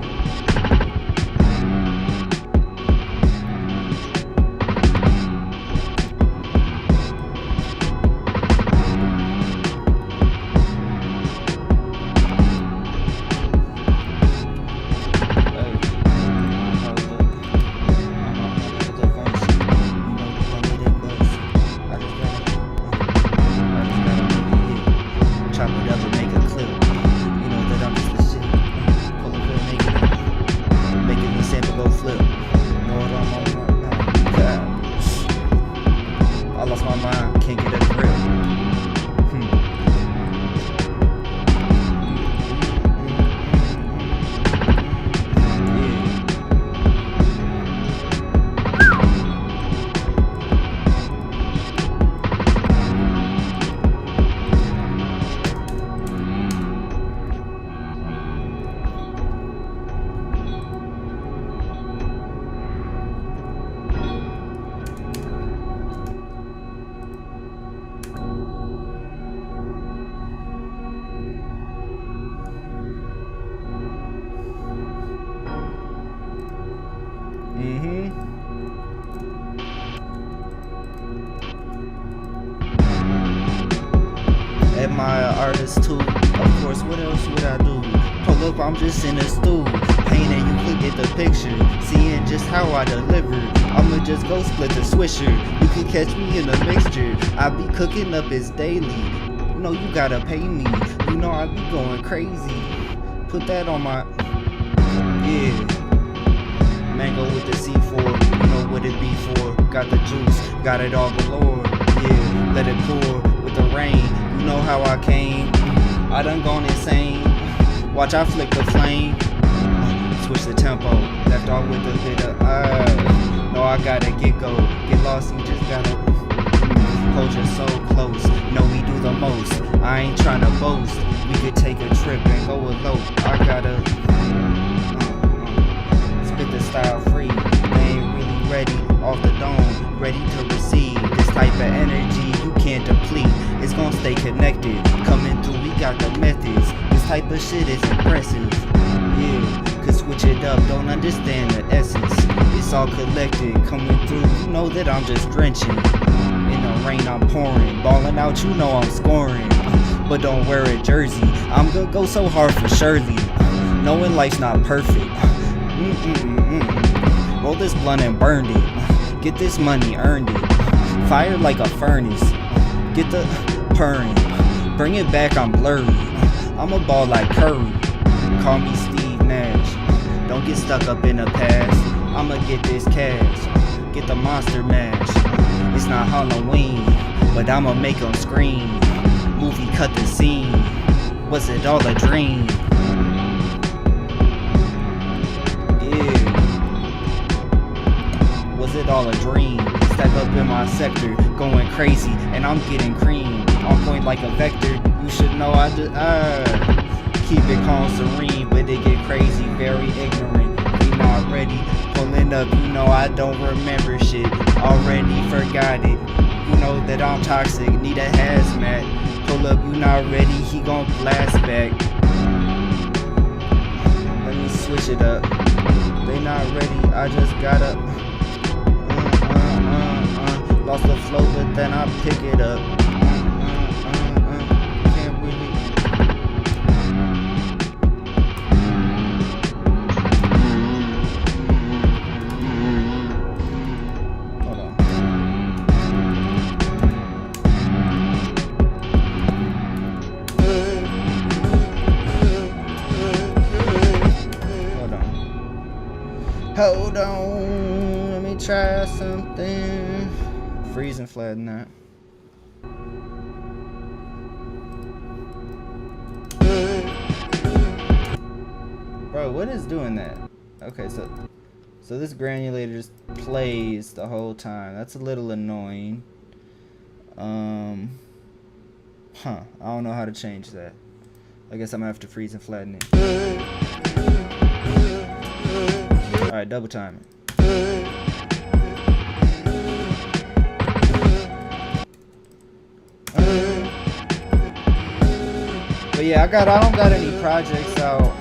At my artist too, of course, what else would I do? Pull up, I'm just in a stool, painting, you could get the picture, seeing just how I deliver. I'ma just go split the swisher, you can catch me in a mixture, I be cooking up it's daily, you know you gotta pay me, you know I be going crazy, put that on my, yeah, mango with the C4, you know what it be for, got the juice, got it all galore, yeah, let it pour with the rain, you know how I came, I done gone insane, watch I flick the flame, switch the tempo, left off with a bit of, no I gotta get lost, you just gotta, hold your soul close, know we do the most, I ain't tryna boast, we could take a trip and go elope, I gotta, spit the style free, they ain't really ready, off the dome, ready to receive, this type of energy you can't deplete, it's gonna stay connected, coming through, we got the methods, this type of shit is impressive, yeah, could switch it up, don't understand the essence, it's all collected, coming through, you know that I'm just drenching, in the rain I'm pouring, balling out, you know I'm scoring, but don't wear a jersey. I'm gonna go so hard for Shirley, knowing life's not perfect. Roll this blunt and burned it. Get this money, earned it. Fired like a furnace. Get the purring. Bring it back, I'm blurry. I'm a ball like Curry. Call me Steve Nash. Don't get stuck up in the past. I'ma get this cash. Get the monster mash. It's not Halloween, but I'ma make them scream. Movie cut the scene. Was it all a dream? Yeah. Was it all a dream? Step up in my sector, going crazy, and I'm getting cream. On point like a vector. You should know I just keep it calm, serene, but it get crazy, very ignorant. We not ready. Pulling up, you know I don't remember shit. Already forgot it. You know that I'm toxic, need a hazmat. Pull up, you not ready, he gon' blast back. Let me switch it up. They not ready, I just gotta lost the flow, but then I pick it up. Can't really. Hold on. Hold on, let me try something. Freezing flat in that. Bro, what is doing that? Okay, so this granulator just plays the whole time. That's a little annoying. I don't know how to change that. I guess I'm gonna have to freeze and flatten it. Alright, double time it. But yeah, I don't got any projects out.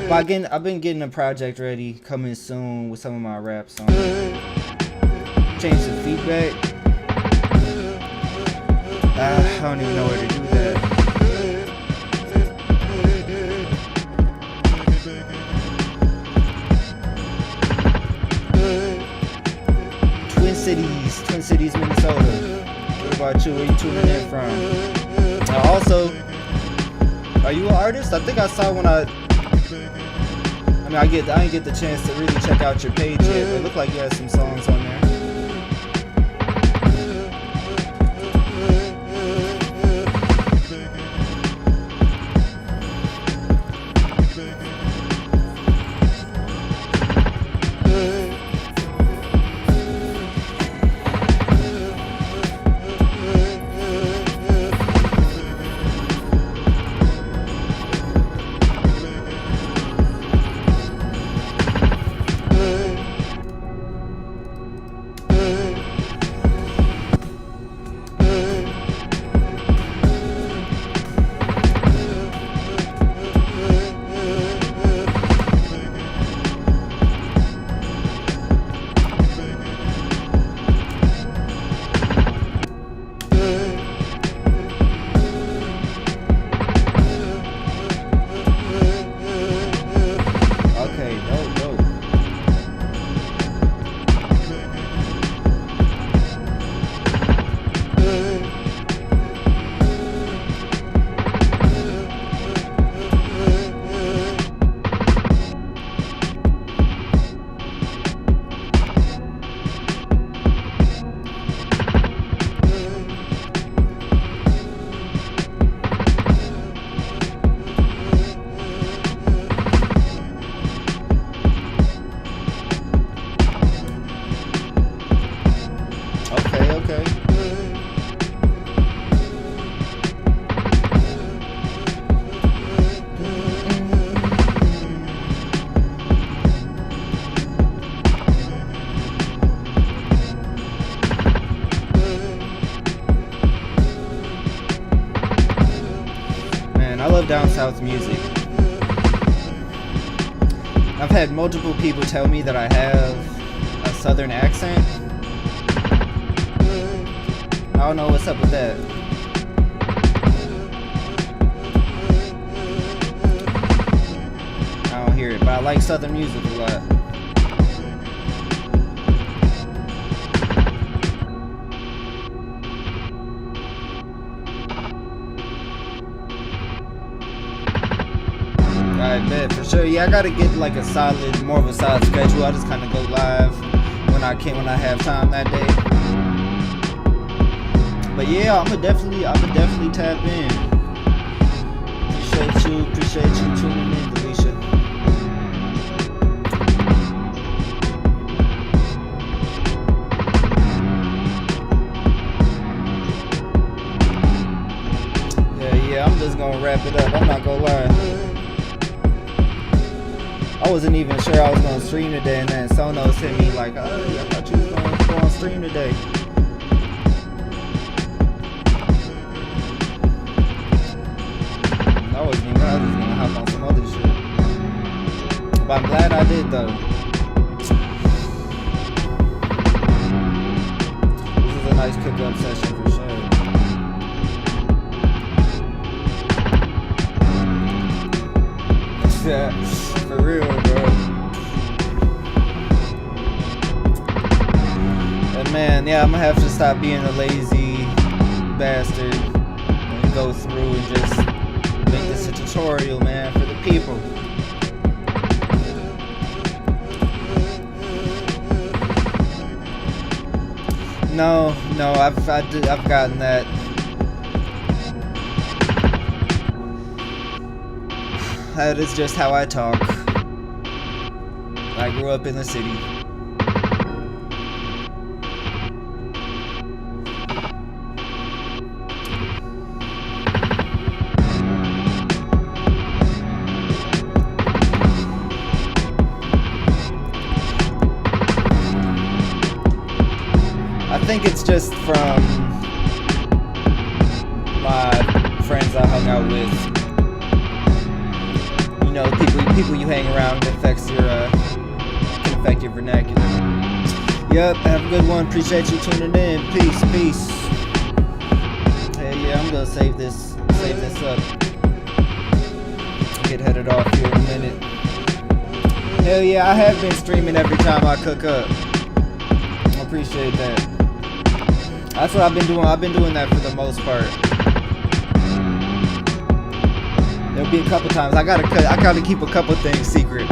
But I've been getting a project ready, coming soon with some of my rap songs. Change the feedback. I don't even know where to do that. Twin Cities, Minnesota. What about you? Where you tuning in from? Also, are you an artist? I think I saw when I didn't get the chance to really check out your page yet, but it looked like you had some songs on there. Down south music. I've had multiple people tell me that I have a southern accent. I don't know what's up with that. hear it, but I like Southern music a lot. I bet for sure. Yeah, I gotta get like a solid, more of a solid schedule. I just kind of go live when I can, when I have time that day. But yeah, I'ma definitely tap in. Appreciate you tuning in, Delisha. Yeah, I'm just gonna wrap it up. I'm not gonna lie. I wasn't even sure I was gonna stream today, and then Sonos hit me like, oh, I thought you was gonna go on stream today. I was just gonna hop on some other shit. But I'm glad I did though. This is a nice cook-up session for sure. Yeah, for real, bro. And man, yeah, I'm gonna have to stop being a lazy bastard and go through and just make this a tutorial, man, for the people. No, I've gotten that. That is just how I talk. I grew up in the city. I think it's just from my friends I hung out with. You know, people you hang around, it affects your can affect your vernacular. Yep, have a good one. Appreciate you tuning in. Peace. Hey, yeah, I'm gonna save this up. Get headed off here in a minute. Hell yeah, I have been streaming every time I cook up. I appreciate that. That's what I've been doing. I've been doing that for the most part. There'll be a couple times I gotta keep a couple things secret.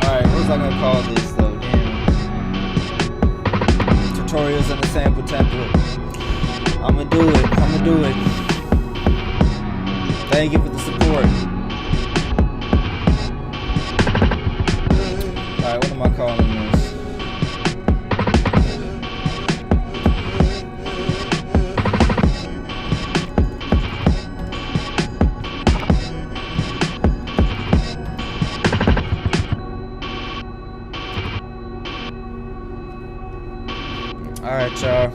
Alright, what was I gonna call this though? Damn. Tutorials and a sample template. I'ma do it. Thank you for the support. Alright, what am I calling this? Alright, y'all.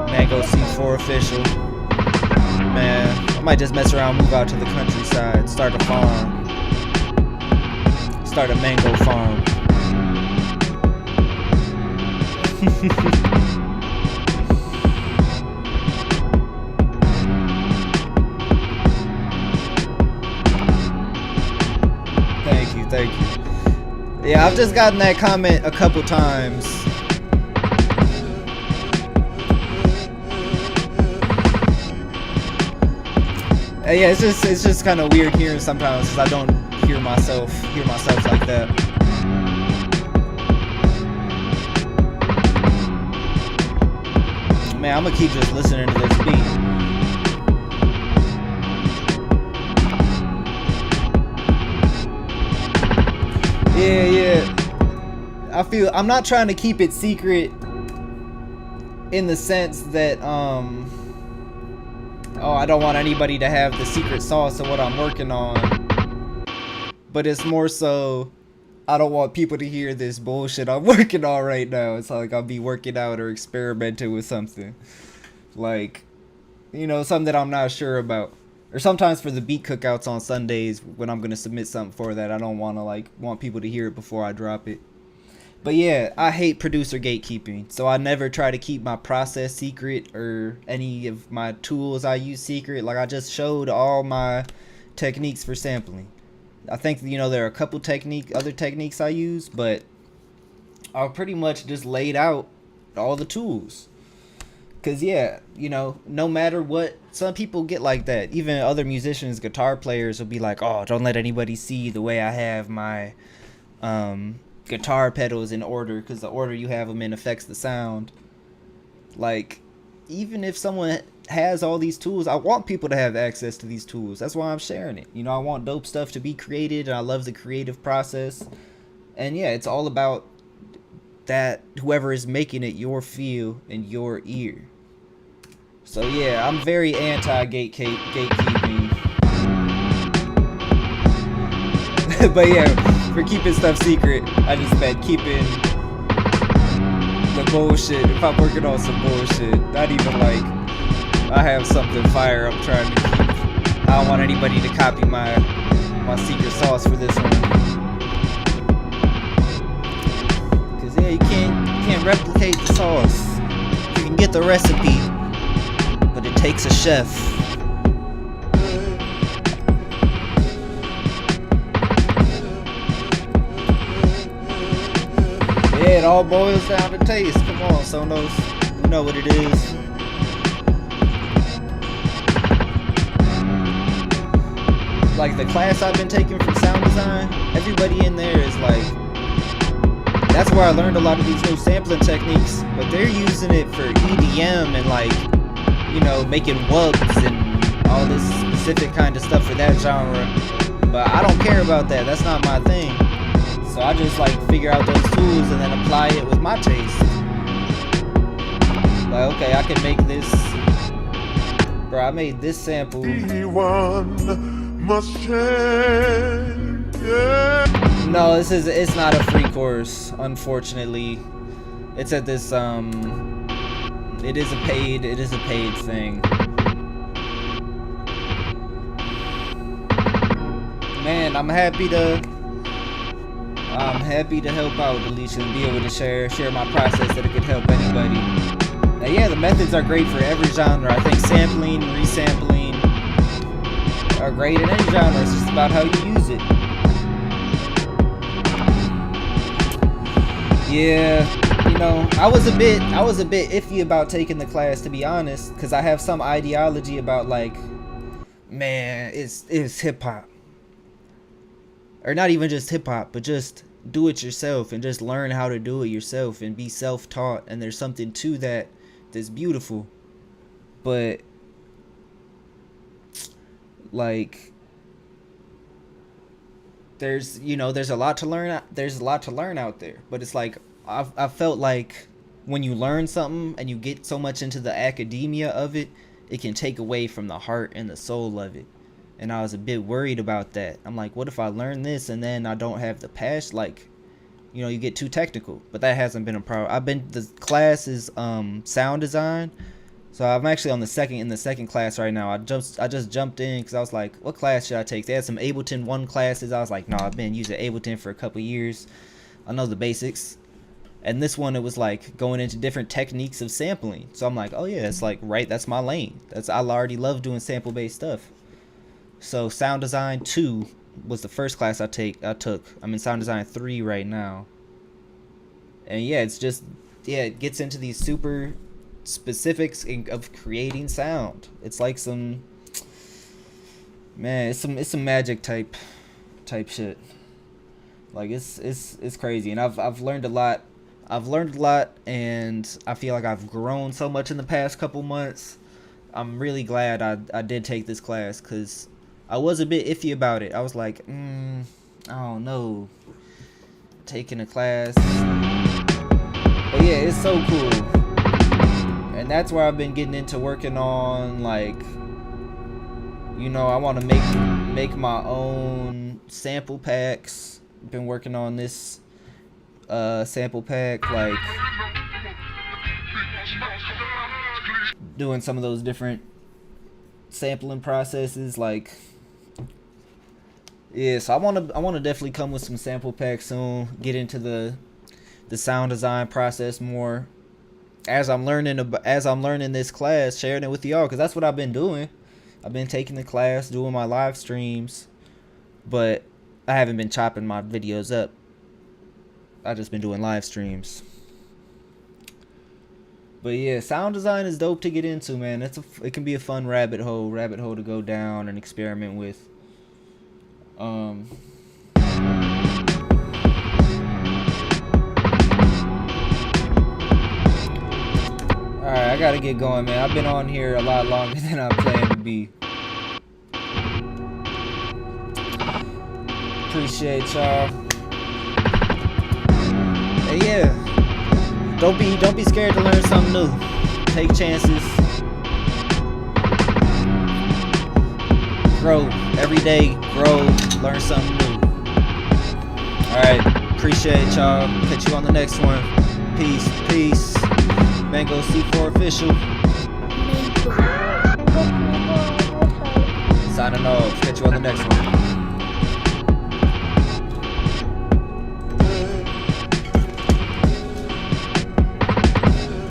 MangoC4 official. Man, I might just mess around, move out to the countryside, start a farm. Start a mango farm. Thank you. Yeah, I've just gotten that comment a couple times. Yeah, it's just kind of weird hearing sometimes because I don't hear myself like that. Man, I'm gonna keep just listening to this beat. Yeah. I'm not trying to keep it secret in the sense that, I don't want anybody to have the secret sauce of what I'm working on. But it's more so, I don't want people to hear this bullshit I'm working on right now. It's like I'll be working out or experimenting with something. Like, You know, something that I'm not sure about. Or sometimes for the beat cookouts on Sundays when I'm gonna submit something for that, I don't want people to hear it before I drop it. But yeah, I hate producer gatekeeping, so I never try to keep my process secret or any of my tools I use secret. Like, I just showed all my techniques for sampling. I think, you know, there are a couple other techniques I use, but I pretty much just laid out all the tools. Cause yeah, you know, no matter what, some people get like that. Even other musicians, guitar players will be like, oh, don't let anybody see the way I have my guitar pedals in order, because the order you have them in affects the sound. Like, even if someone has all these tools, I want people to have access to these tools. That's why I'm sharing it. You know, I want dope stuff to be created, and I love the creative process. And yeah, it's all about that whoever is making it, your feel and your ear. So yeah, I'm very anti-gatekeeping. But yeah, for keeping stuff secret, I just meant keeping the bullshit. If I'm working on some bullshit, not even like I have something fire I'm trying to keep. I don't want anybody to copy my secret sauce for this one. Cause yeah, you can't replicate the sauce. You can get the recipe, but it takes a chef. Yeah, it all boils down to taste. Come on, Sonos. You know what it is. Like, the class I've been taking from sound design, everybody in there is like, that's where I learned a lot of these new sampling techniques, but they're using it for EDM and like, you know, making wubs and all this specific kind of stuff for that genre. But I don't care about that. That's not my thing. So I just like figure out those tools and then apply it with my taste. Like, okay, I can make this. Bro, I made this sample. Must change, yeah. No, it's not a free course, unfortunately. It's at this it is a paid thing. Man, I'm happy to help out, Alicia, and be able to share my process that it could help anybody. Now, yeah, the methods are great for every genre. I think sampling, resampling are great in any genre. It's just about how you use it. Yeah, you know, I was a bit iffy about taking the class, to be honest, because I have some ideology about like, man, it's hip hop, or not even just hip hop, but just do it yourself and just learn how to do it yourself and be self-taught. And there's something to that that's beautiful, but like, there's a lot to learn. There's a lot to learn out there, but it's like I felt like when you learn something and you get so much into the academia of it, it can take away from the heart and the soul of it. And I was a bit worried about that. I'm like, what if I learn this and then I don't have the passion? Like, you know, you get too technical. But that hasn't been a problem. The class is sound design. So I'm actually in the second class right now. I just jumped in because I was like, what class should I take? They had some Ableton 1 classes. I was like, no, I've been using Ableton for a couple years. I know the basics. And this one, it was like going into different techniques of sampling. So I'm like, oh yeah, it's like, right, that's my lane. I already love doing sample-based stuff. So Sound Design 2 was the first class I took. I'm in Sound Design 3 right now. And yeah, it gets into these super specifics of creating sound. It's like some magic type shit. Like, it's crazy, and I've learned a lot. And I feel like I've grown so much in the past couple months. I'm really glad I did take this class, because I was a bit iffy about it. I was like, I don't know, taking a class. But yeah, it's so cool. And that's where I've been getting into working on, like, you know, I want to make my own sample packs. Been working on this sample pack, like doing some of those different sampling processes. Like, yeah, so I wanna definitely come with some sample packs soon. Get into the sound design process more as I'm learning this class, sharing it with y'all, because that's what I've been doing. I've been taking the class, doing my live streams, but I haven't been chopping my videos up. I've just been doing live streams. But yeah, sound design is dope to get into, man. It can be a fun rabbit hole to go down and experiment with. Alright, I gotta get going, man. I've been on here a lot longer than I planned to be. Appreciate y'all. Hey, yeah. Don't be scared to learn something new. Take chances. Grow every day. Grow. Learn something new. All right. Appreciate y'all. Catch you on the next one. Peace. Peace. MangoC4 official. Signing off. Catch you on the next one.